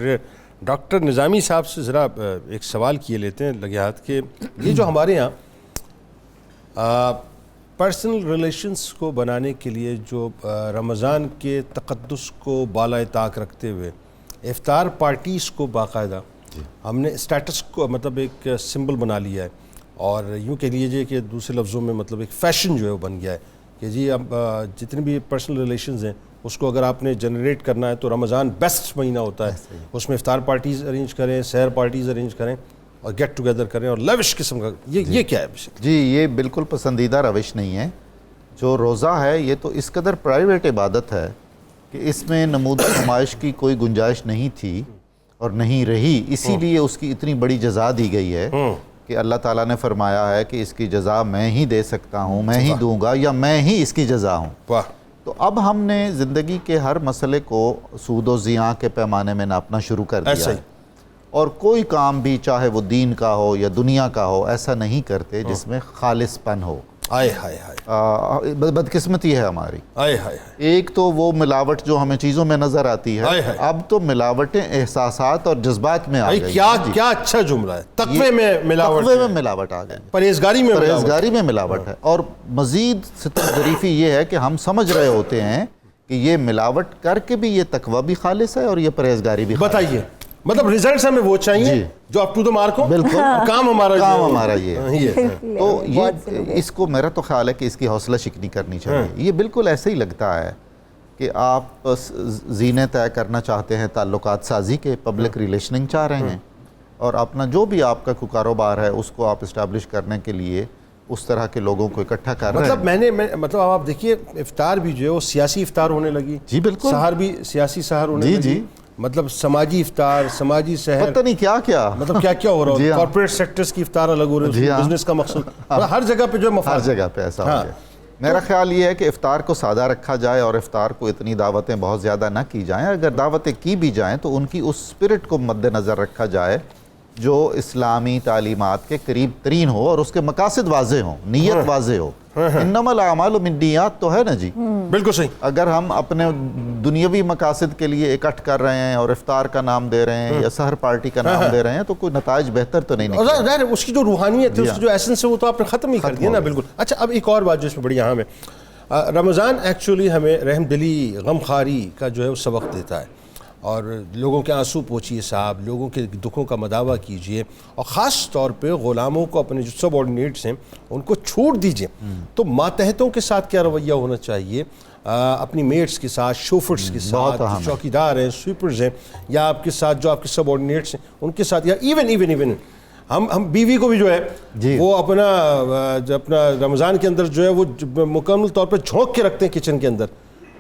ڈاکٹر نظامی صاحب سے ذرا ایک سوال کیے لیتے ہیں لگے ہاتھ کہ یہ جو ہمارے ہاں پرسنل ریلیشنز کو بنانے کے لیے جو رمضان کے تقدس کو بالائے طاق رکھتے ہوئے افطار پارٹیز کو باقاعدہ ہم نے اسٹیٹس کو مطلب ایک سمبل بنا لیا ہے، اور یوں کہہ لیجیے کہ دوسرے لفظوں میں مطلب ایک فیشن جو ہے وہ بن گیا ہے کہ جی اب جتنے بھی پرسنل ریلیشنز ہیں اس کو اگر آپ نے جنریٹ کرنا ہے تو رمضان بیسٹ مہینہ ہوتا ہے، اس میں افطار پارٹیز ارینج کریں، سحر پارٹیز ارینج کریں اور گیٹ ٹوگیدر کریں اور لیوش قسم کا. یہ کیا ہے؟ جی یہ بالکل پسندیدہ روش نہیں ہے. جو روزہ ہے یہ تو اس قدر پرائیویٹ عبادت ہے کہ اس میں نمود نمائش کی کوئی گنجائش نہیں تھی اور نہیں رہی، اسی لیے اس کی اتنی بڑی جزا دی گئی ہے کہ اللہ تعالیٰ نے فرمایا ہے کہ اس کی جزا میں ہی دے سکتا ہوں، میں ہی دوں گا، یا میں ہی اس کی جزا ہوں. تو اب ہم نے زندگی کے ہر مسئلے کو سود و زیاں کے پیمانے میں ناپنا شروع کر دیا ہے. اور کوئی کام بھی چاہے وہ دین کا ہو یا دنیا کا ہو ایسا نہیں کرتے جس میں خالص پن ہو. آئے ہائے ہائے بدقسمتی ہے ہماری. آئے ہائے ایک تو وہ ملاوٹ جو ہمیں چیزوں میں نظر آتی ہے, اب تو ملاوٹیں احساسات اور جذبات میں آ گئی. کیا اچھا جملہ ہے, تقوی میں ملاوٹ, تقوی میں ملاوٹ آ گئی, پرہیزگاری میں ملاوٹ ہے. اور مزید ستم ظریفی یہ ہے کہ ہم سمجھ رہے ہوتے ہیں کہ یہ ملاوٹ کر کے بھی یہ تقوی بھی خالص ہے اور یہ پرہیزگاری بھی خالص ہے. بتائیے, مطلب ریزلٹس ہمیں وہ چاہیے جو اپ ٹو دا مارک ہو. بالکل, کام ہمارا یہ تو یہ اس کو میرا تو خیال ہے کہ اس کی حوصلہ شکنی کرنی چاہیے. یہ بالکل ایسے ہی لگتا ہے کہ آپ زینے طے کرنا چاہتے ہیں, تعلقات سازی کے, پبلک ریلیشننگ چاہ رہے ہیں, اور اپنا جو بھی آپ کا کوئی کاروبار ہے اس کو آپ اسٹیبلش کرنے کے لیے اس طرح کے لوگوں کو اکٹھا کر رہے ہیں. مطلب آپ دیکھیے افطار بھی جو ہے وہ سیاسی افطار ہونے لگی. جی بالکل. سحر بھی سیاسی سحر ہونے لگی. جی مطلب سماجی افطار, سماجی سحر, پتہ نہیں کیا مطلب کیا ہو رہا ہے. کارپوریٹ سیکٹرز کی افطار الگ ہو رہی ہے, بزنس کا مقصد ہر جگہ پہ جو مفاد, ہر جگہ پہ ایسا ہو گیا. میرا خیال یہ ہے کہ افطار کو سادہ رکھا جائے اور افطار کو اتنی دعوتیں بہت زیادہ نہ کی جائیں. اگر دعوتیں کی بھی جائیں تو ان کی اس اسپرٹ کو مد نظر رکھا جائے جو اسلامی تعلیمات کے قریب ترین ہو اور اس کے مقاصد واضح ہوں, نیت واضح ہو. انما الاعمال بالنیات تو ہے نا جی. بالکل صحیح. اگر ہم اپنے دنیاوی مقاصد کے لیے اکٹھ کر رہے ہیں اور افطار کا نام دے رہے ہیں یا سحر پارٹی کا نام دے رہے ہیں تو کوئی نتائج بہتر تو نہیں نکلے. اس کی جو روحانیت ہے, اس کی جو ایسنس ہے, وہ تو آپ نے ختم ہی کر دیا نا. بالکل. اچھا, اب ایک اور بات جو اس میں بڑی اہم ہے, رمضان ایکچولی ہمیں رحم دلی, غم خاری کا جو ہے وہ سبق دیتا ہے, اور لوگوں کے آنسو پوچھیے صاحب, لوگوں کے دکھوں کا مداوع کیجئے, اور خاص طور پہ غلاموں کو, اپنے جو سب آرڈینیٹس ہیں ان کو چھوٹ دیجئے. تو ماتحتوں کے ساتھ کیا رویہ ہونا چاہیے, اپنی میٹس کے ساتھ, شوفرز کے ساتھ, چوکیدار ہیں, سویپرز ہیں, یا آپ کے ساتھ جو آپ کے سب آرڈینیٹس ہیں ان کے ساتھ, یا ایون ہم بیوی کو بھی جو ہے وہ اپنا رمضان کے اندر جو ہے وہ مکمل طور پہ جھونک کے رکھتے ہیں کچن کے اندر,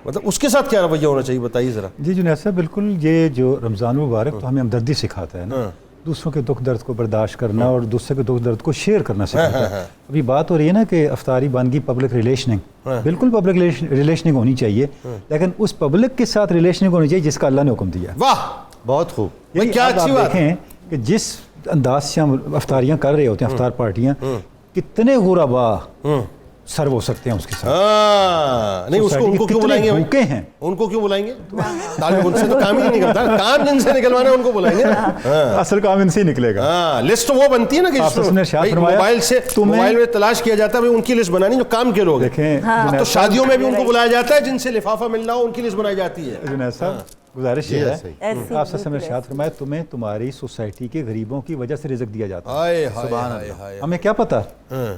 مطلب اس کے ساتھ کیا رویہ ہونا چاہیے, بتائیے ذرا. جی جنید صاحب, بالکل. یہ جو رمضان مبارک تو ہمیں ہمدردی سکھاتا ہے نا, دوسروں کے دکھ درد کو برداشت کرنا اور دوسرے کے دکھ درد کو شیئر کرنا سکھاتا ہے. ابھی بات ہو رہی ہے نا کہ افطاری بانگی پبلک ریلیشننگ, بالکل پبلک ریلیشننگ ہونی چاہیے, لیکن اس پبلک کے ساتھ ریلیشننگ ہونی چاہیے جس کا اللہ نے حکم دیا. واہ, بہت خوب. کیا اچھی بات دیکھیں کہ جس انداز سے ہم افطاریاں کر رہے ہوتے ہیں, افطار پارٹیاں, کتنے غربا سرو ہو سکتے ہیں اس کے ساتھ. نہیں, ان کو کیوں بلائیں گے, ان کو کیوں بلائیں گے, ان سے تو کام ہی نہیں نکلتا, کام جن سے نکلوانا ہے ان کو بلائیں گے. اصل کام ان سے ہی نکلے گا. لسٹ وہ بنتی ہے نا کہ موبائل میں تلاش کیا جاتا ہے, ان کی لسٹ بنانی جو کام کے لوگ دیکھیں. تو شادیوں میں بھی ان کو بلایا جاتا ہے, جن سے لفافہ ملنا ہو ان کی لسٹ بنائی جاتی ہے. جنید صاحب, گزارش یہ ہے آپ سے ارشاد فرمائے, تمہیں تمہاری سوسائٹی کے غریبوں کی وجہ سے رزق دیا جاتا ہے. سبحان اللہ. ہمیں کیا پتا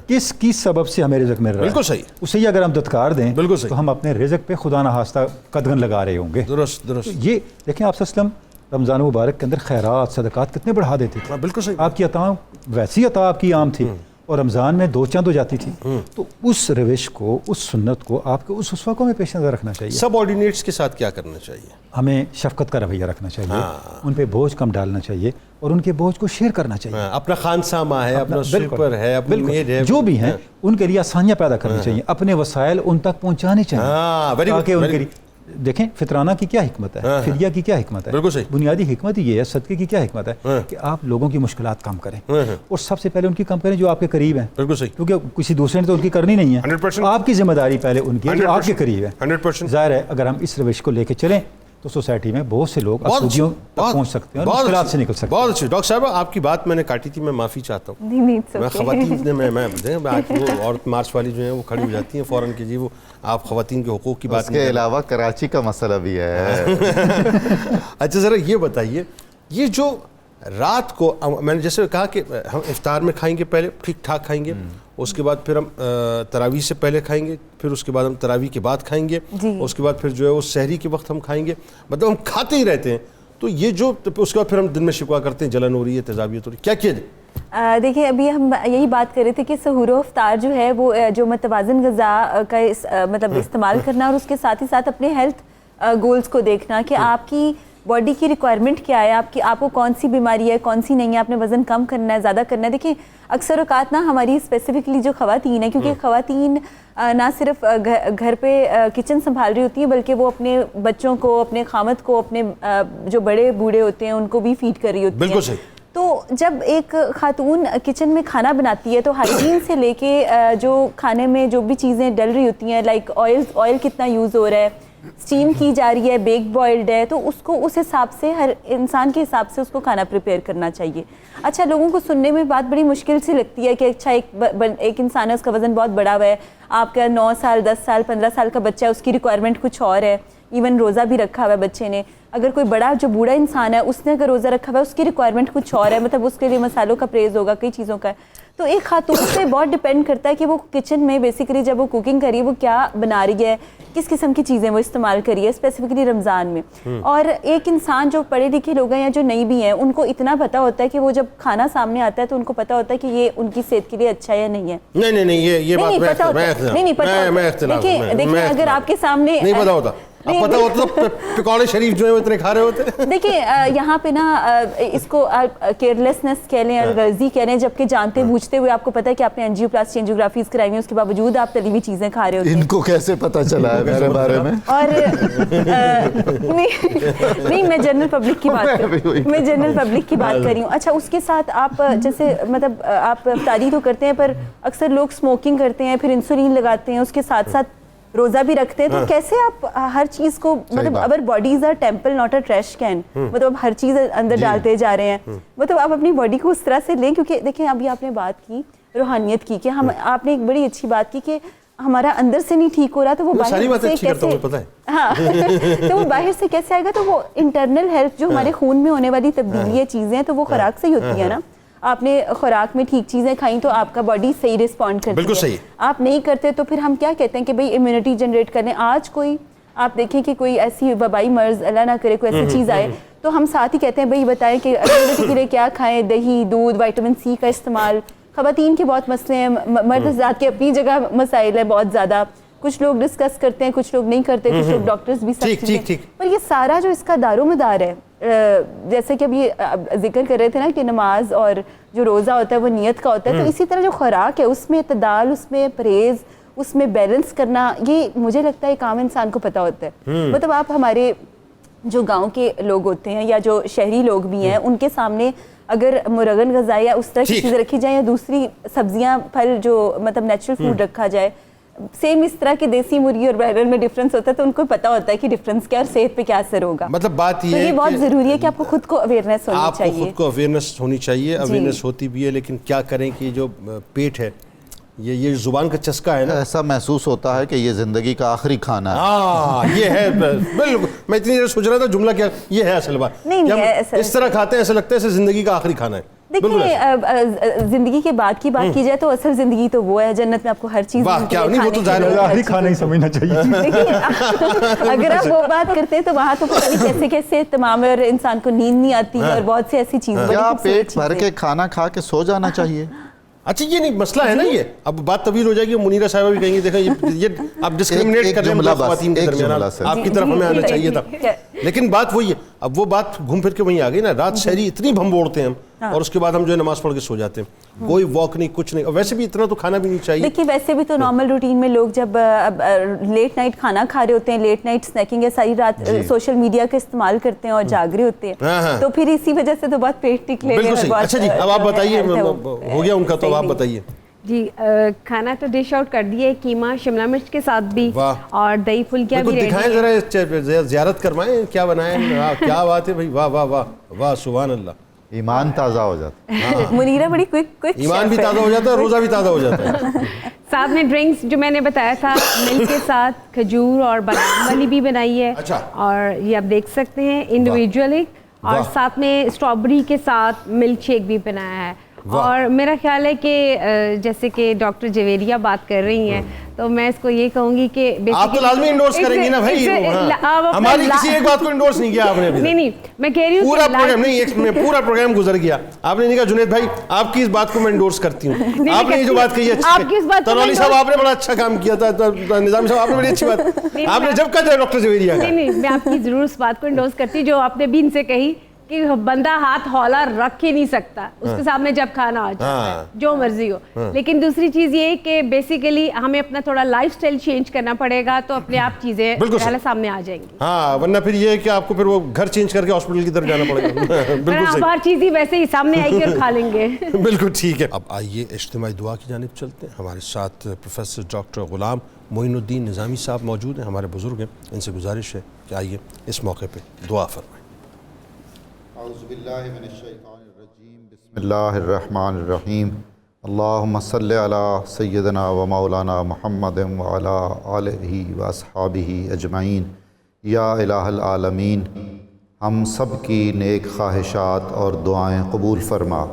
کس کی سبب سے ہمیں رزق مل رہا ہے. بالکل صحیح. اسے ہی اگر ہم دتکار دیں تو ہم اپنے رزق پہ خدا نخواستہ قدغن لگا رہے ہوں گے. درست. یہ دیکھیں, آپ صلی اللہ علیہ وسلم رمضان مبارک کے اندر خیرات صدقات کتنے بڑھا دیتے تھے. بالکل صحیح. آپ کی عطا ویسی عطا آپ کی عام تھی, اور رمضان میں 2 چاند ہو جاتی تھی. تو اس روش کو, اس سنت کو آپ کے اس اسوہ کو ہمیں پیش نظر رکھنا چاہیے. سب آرڈینیٹس کے ساتھ کیا کرنا چاہیے, ہمیں شفقت کا رویہ رکھنا چاہیے, ان پہ بوجھ کم ڈالنا چاہیے اور ان کے بوجھ کو شیئر کرنا چاہیے. اپنا خانسامہ ہے, اپنا سویپر ہے, اپنی میڈ ہے, جو بھی ہیں ان کے لیے آسانیاں پیدا کرنی چاہیے, اپنے وسائل ان تک پہنچانے چاہیے تاکہ ان کے لیے. دیکھیں فطرانہ کی کیا حکمت ہے, فدیہ کی کیا حکمت ہے. بنیادی حکمت یہ ہے, صدقے کی کیا حکمت ہے کہ آپ لوگوں کی مشکلات کم کریں, اور سب سے پہلے ان کی کم کریں جو آپ کے قریب ہیں. کیونکہ کسی دوسرے نے تو ان کی کرنی نہیں ہے, آپ کی ذمہ داری پہلے ان کی جو آپ کے قریب ہے. ظاہر ہے اگر ہم اس روش کو لے کے چلیں تو سوسائٹی میں بہت سے لوگ اسودیوں تک پہنچ سکتے ہیں اور مشکلات سے نکل سکتے ہیں. بہت اچھی. ڈاکٹر صاحبہ, آپ کی بات میں نے کاٹی تھی, میں معافی چاہتا ہوں. میں خواتین نے میں وہ عورت مارچ والی جو ہیں وہ کھڑی ہو جاتی ہیں فوراً کہ جی وہ آپ خواتین کے حقوق کی بات. اس کے علاوہ کراچی کا مسئلہ بھی ہے. اچھا ذرا یہ بتائیے, یہ جو رات کو میں نے جیسے کہا کہ ہم افطار میں کھائیں گے, پہلے ٹھیک ٹھاک کھائیں گے, اس کے بعد پھر ہم تراویح سے پہلے کھائیں گے, پھر اس کے بعد ہم تراویح کے بعد کھائیں گے, اس کے بعد پھر جو ہے وہ سحری کے وقت ہم کھائیں گے, مطلب ہم کھاتے ہی رہتے ہیں. تو یہ جو اس کے بعد پھر ہم دن میں شکوہ کرتے ہیں, جلن ہو رہی ہے, تیزابیت ہو رہی ہے, کیا کیا جائے؟ دیکھیے ابھی ہم یہی بات کر رہے تھے کہ سحور و افطار جو ہے وہ جو متوازن غذا کا مطلب استعمال کرنا, اور اس کے ساتھ ہی ساتھ اپنے ہیلتھ گولز کو دیکھنا کہ آپ کی باڈی کی ریکوائرمنٹ کیا ہے, آپ کو کون سی بیماری ہے, کون سی نہیں ہے, آپ نے وزن کم کرنا ہے, زیادہ کرنا ہے. دیکھیں اکثر اوقات نا ہماری اسپیسیفکلی جو خواتین ہیں, کیونکہ خواتین نہ صرف گھر پہ کچن سنبھال رہی ہوتی ہیں بلکہ وہ اپنے بچوں کو, اپنے خامد کو, اپنے جو بڑے بوڑھے ہوتے ہیں ان کو بھی فیڈ کر رہی ہوتی ہیں. بالکل صحیح. تو جب ایک خاتون کچن میں کھانا بناتی ہے تو ہائیجین سے لے کے جو کھانے میں جو بھی چیزیں ڈل رہی ہوتی ہیں, لائک آئل کتنا یوز ہو رہا ہے, اسٹیم کی جا رہی ہے, بیک بوائلڈ ہے, تو اس کو اس حساب سے ہر انسان کے حساب سے اس کو کھانا پریپیئر کرنا چاہیے. اچھا, لوگوں کو سننے میں بات بڑی مشکل سے لگتی ہے کہ اچھا ایک انسان ہے, اس کا وزن بہت بڑا ہوا ہے, آپ کا 9 سال 10 سال 15 سال کا بچہ ہے, اس کی ریکوائرمنٹ کچھ اور ہے, ایون روزہ بھی رکھا ہوا ہے بچے نے. اگر کوئی بڑا جو بوڑھا انسان ہے اس نے اگر روزہ رکھا ہوا ہے, اس کی ریکوائرمنٹ کچھ اور ہے, مطلب اس کے لیے مسالوں کا پریز ہوگا, کئی چیزوں کا ہے. تو ایک خاتون سے بہت ڈپینڈ کرتا ہے کہ وہ کچن میں بیسیکلی جب وہ کوکنگ کر رہی ہے وہ کیا بنا رہی ہے, کس قسم کی چیزیں وہ استعمال کر رہی ہے اسپیسیفکلی رمضان میں. اور ایک انسان جو پڑھے لکھے لوگ ہیں یا جو نہیں بھی ہیں, ان کو اتنا پتہ ہوتا ہے کہ وہ جب کھانا سامنے آتا ہے تو ان کو پتہ ہوتا ہے کہ یہ ان کی صحت کے لیے اچھا ہے یا نہیں ہے. نہیں یہ بات میں اختلاف دیکھیں اگر آپ کے سامنے نہیں پتہ ہوتا, اب پتہ ہوتا تو پکوڑے شریف جو ہیں وہ اتنے کھا رہے ہوتے. دیکھیں یہاں پہ نا اس کو کیئرلیسنس کہہ لیں, غرضی کہہ لیں, جبکہ جانتے بوجھتے ہوئے آپ کو پتہ ہے کہ آپ نے انجیوپلاسٹی انجیوگرافیز کرائی ہیں, اس کے باوجود آپ تلی ہوئی چیزیں کھا رہے ہوتے ہیں. ان کو کیسے پتہ چلا ہے میرے بارے میں؟ اور نہیں میں جنرل پبلک کی بات کر رہی ہوں. اچھا, اس کے ساتھ آپ جیسے مطلب آپ افطاری تو کرتے ہیں پر اکثر لوگ اسموکنگ کرتے ہیں, پھر انسولین لگاتے ہیں, اس کے ساتھ ساتھ روزہ بھی رکھتے ہیں, تو کیسے آپ ہر چیز کو مطلب our bodies are temple not a trash can, مطلب ہر چیز اندر ڈالتے جا رہے ہیں, مطلب آپ اپنی باڈی کو اس طرح سے لیں. کیونکہ دیکھیں ابھی آپ نے بات کی روحانیت کی کہ ہم, آپ نے ایک بڑی اچھی بات کی کہ ہمارا اندر سے نہیں ٹھیک ہو رہا تو وہ باہر سے کیسے, ہاں تو وہ باہر سے کیسے آئے گا. تو وہ انٹرنل ہیلتھ جو ہمارے خون میں ہونے والی تبدیلی چیزیں ہیں تو وہ خوراک سے ہی ہوتی ہے نا. آپ نے خوراک میں ٹھیک چیزیں کھائیں تو آپ کا باڈی صحیح رسپونڈ کرتی ہے. بالکل صحیح. آپ نہیں کرتے تو پھر ہم کیا کہتے ہیں کہ بھئی امیونٹی جنریٹ کرنے. آج کوئی آپ دیکھیں کہ کوئی ایسی وبائی مرض اللہ نہ کرے کوئی ایسی چیز آئے تو ہم ساتھ ہی کہتے ہیں بھئی بتائیں کہ امیونٹی کے لیے کیا کھائیں, دہی دودھ وٹامن سی کا استعمال. خواتین کے بہت مسئلے ہیں, مرد ذات کے اپنی جگہ مسائل ہے بہت زیادہ, کچھ لوگ ڈسکس کرتے ہیں کچھ لوگ نہیں کرتے, کچھ لوگ ڈاکٹرز بھی سب چیزیں, پر یہ سارا جو اس کا دار و مدار ہے, جیسے کہ ابھی ذکر کر رہے تھے نا کہ نماز اور جو روزہ ہوتا ہے وہ نیت کا ہوتا ہے, تو اسی طرح جو خوراک ہے اس میں اعتدال, اس میں پرہیز, اس میں بیلنس کرنا, یہ مجھے لگتا ہے ایک عام انسان کو پتہ ہوتا ہے. مطلب آپ ہمارے جو گاؤں کے لوگ ہوتے ہیں یا جو شہری لوگ بھی ہیں, ان کے سامنے اگر مرغن غذا یا اس طرح کی چیزیں رکھی جائیں یا دوسری سبزیاں پھل جو مطلب نیچرل فوڈ رکھا جائے, سیم اس طرح کے دیسی مرغی اور بہرن میں ڈفرینس ہوتا ہے, تو ان کو پتہ ہوتا ہے کہ ڈفرینس کیا اور صحت پہ کیا اثر ہوگا. مطلب بات یہ ہے یہ بہت ضروری ہے کہ آپ کو خود کو اویئرنیس ہونی چاہیے. آپ کو خود کو اویئرنیس ہونی چاہیے, اویئرنیس ہوتی بھی ہے, لیکن کیا کریں کہ جو پیٹ ہے یہ زبان کا چسکا ہے نا, ایسا محسوس ہوتا ہے کہ یہ زندگی کا آخری کھانا ہے. ہاں یہ ہے بالکل. میں اتنی دیر سوچ رہا تھا جملہ کیا, یہ ہے اصل بات. اس طرح کھاتے ہیں ایسا لگتا ہے جیسے زندگی کا آخری کھانا ہے. دیکھیے زندگی کے بعد کی بات کی جائے تو اصل زندگی تو وہ ہے, جنت میں آپ کو ہر چیز آخری کھانا ہی سمجھنا چاہیے. اگر آپ وہ بات کرتے ہیں تو وہاں تو کیسے کیسے تمام اور انسان کو نیند نہیں آتی اور بہت سی ایسی چیزیں. کیا پیٹ بھر کے کھانا کھا کے سو جانا چاہیے؟ اچھا یہ نہیں مسئلہ ہے نا, یہ اب بات طویل ہو جائے گی. منیرہ صاحبہ بھی کہیں گے دیکھیں یہ آپ ڈسکریمنیٹ کر رہے ہیں خواتین کے درمیان, آپ کی طرف ہمیں آنا چاہیے تھا. لیکن بات وہی ہے, اب وہ بات گھوم پھر کے وہیں آ گئی نا. رات شہری اتنی بھمبوڑتے ہیں ہم, اور اس کے بعد ہم جو ہے نماز پڑھ کے سو جاتے ہیں, کوئی واک نہیں کچھ نہیں. اور ویسے بھی اتنا تو کھانا بھی نہیں چاہیے. دیکھیے ویسے بھی تو نارمل روٹین میں لوگ جب لیٹ نائٹ کھانا کھا رہے ہوتے ہیں, لیٹ نائٹ اسنیکنگ یا ساری رات سوشل میڈیا کا استعمال کرتے ہیں اور جاگ رہے ہوتے ہیں, تو پھر اسی وجہ سے تو بہت پیٹ ٹکلے ہیں. اچھا جی اب آپ بتائیے, ہو گیا ان کا تو اب آپ بتائیے. جی کھانا تو ڈش آؤٹ کر دیے, قیمہ شملہ مرچ کے ساتھ بھی, اور دہی پھلکیاں بھی دکھائیں ذرا, زیارت کروائیں کیا بنائیں. کیا بات ہے بھائی, واہ واہ واہ واہ, سبحان اللہ. ایمان تازہ ہو جاتا ہے. منیرہ بڑی کوئک ایمان بھی تازہ ہو جاتا ہے, روزہ بھی تازہ ہو جاتا ہے. ساتھ میں ڈرنکس جو میں نے بتایا تھا, ملک کے ساتھ کھجور اور بادام والی بھی بنائی ہے, اور یہ آپ دیکھ سکتے ہیں انڈیویجولی, اور ساتھ میں اسٹرابری کے ساتھ ملک شیک بھی بنایا ہے. اور میرا خیال ہے کہ جیسے کہ ڈاکٹر جویریہ بات کر رہی ہیں, تو میں اس کو یہ کہوں گی کہ آپ تو لازمی انڈورس کریں گی نا بھائی, ہماری کسی ایک بات کو انڈورس نہیں کیا آپ نے. نہیں میں کہہ رہی ہوں پورا پروگرام نہیں, پورا پروگرام گزر گیا, آپ نے نہیں کہا جنید بھائی آپ کی اس بات کو میں انڈورس کرتی ہوں. آپ نے جو بات کہی ہے, تنولی صاحب آپ نے بڑا اچھا کام کیا تھا, نظامی صاحب آپ نے بڑی اچھی بات, آپ نے جب کہا تھا ڈاکٹر جویریہ کا. نہیں میں آپ کی ضرور اس بات کو انڈورس کرتی ہوں جو آپ نے بھی ان سے کہی کہ بندہ ہاتھ ہولا رکھ ہی نہیں سکتا اس کے سامنے جب کھانا آ جاتا ہے جو مرضی ہو. لیکن دوسری چیز یہ کہ بیسیکلی ہمیں اپنا تھوڑا لائف سٹائل چینج کرنا پڑے گا تو اپنے آپ چیزیں سامنے آ جائیں گی. ہاں ورنہ پھر یہ ہے کہ آپ کو پھر وہ گھر چینج کر کے ہاسپٹل کی طرف جانا پڑے گا. بالکل ہر چیز ہی ویسے ہی سامنے آئے گی اور کھا لیں گے. بالکل ٹھیک ہے. اب آئیے اجتماعی دعا کی جانب چلتے ہیں. ہمارے ساتھ پروفیسر ڈاکٹر غلام معین الدین نظامی صاحب موجود ہیں, ہمارے بزرگ ہیں. ان سے گزارش ہے کہ آئیے اس موقع پہ دعا فرمائیں. اعوذ باللہ من الشیطان الرجیم بسم اللہ الرحمن الرحیم. اللہم صلی علی سیدنا و مولانا محمد وعلی آلہ و اصحابہ اجمعین. یا الہ العالمین, ہم سب کی نیک خواہشات اور دعائیں قبول فرما.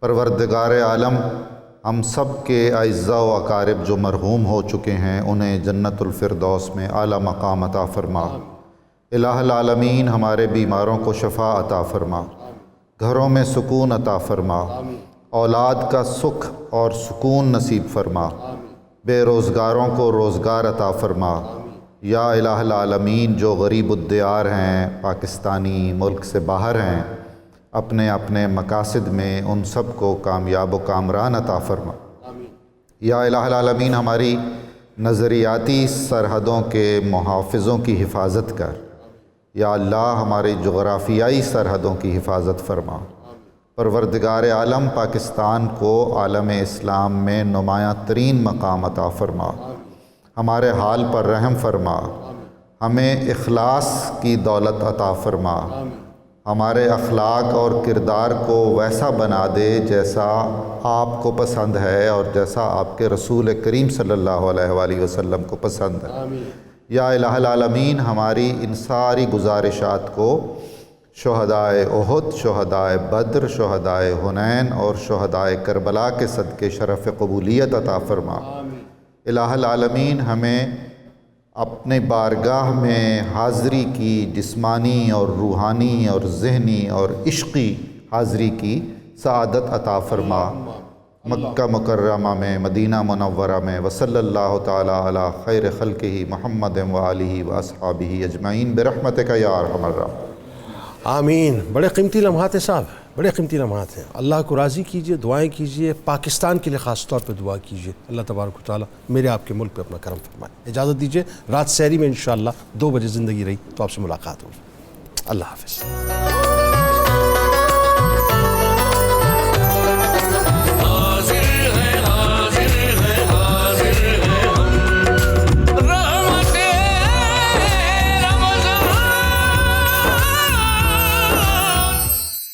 پروردگار عالم, ہم سب کے اعزاء و اقارب جو مرحوم ہو چکے ہیں انہیں جنت الفردوس میں اعلیٰ مقام عطا فرما. الہ العالمین, ہمارے بیماروں کو شفا عطا فرما, گھروں میں سکون عطا فرما, اولاد کا سکھ اور سکون نصیب فرما, بے روزگاروں کو روزگار عطا فرما. یا الہ العالمین, جو غریب الدیار ہیں, پاکستانی ملک سے باہر ہیں, اپنے اپنے مقاصد میں ان سب کو کامیاب و کامران عطا فرما. یا الہ العالمین, ہماری نظریاتی سرحدوں کے محافظوں کی حفاظت کر. یا اللہ, ہماری جغرافیائی سرحدوں کی حفاظت فرما. پروردگار عالم, پاکستان کو عالم اسلام میں نمایاں ترین مقام عطا فرما. ہمارے حال پر رحم فرما, ہمیں اخلاص کی دولت عطا فرما. ہمارے اخلاق اور کردار کو ویسا بنا دے جیسا آپ کو پسند ہے اور جیسا آپ کے رسول کریم صلی اللہ علیہ وآلہ وسلم کو پسند ہے. یا الہ العالمین, ہماری ان ساری گزارشات کو شہدائے احد, شہدائے بدر, شہدائے حنین اور شہدائے کربلا کے صدقے شرف قبولیت عطا فرما. الہ العالمین, ہمیں اپنے بارگاہ میں حاضری کی, جسمانی اور روحانی اور ذہنی اور عشقی حاضری کی سعادت عطا فرما. مکہ مکرمہ میں, مدینہ منورہ میں, وصلی اللہ تعالی علی خیر خلقہ محمد وآلہ واصحابہ اجمعین برحمتک یا ارحم الراحمین. آمین. بڑے قیمتی لمحات ہیں صاحب, بڑے قیمتی لمحات ہیں. اللہ کو راضی کیجئے, دعائیں کیجئے, پاکستان کے لیے خاص طور پہ دعا کیجئے. اللہ تبارک و تعالیٰ میرے آپ کے ملک پہ اپنا کرم فرمائے. اجازت دیجئے, رات سحری میں انشاءاللہ 2 بجے زندگی رہی تو آپ سے ملاقات ہوگی. اللہ حافظ.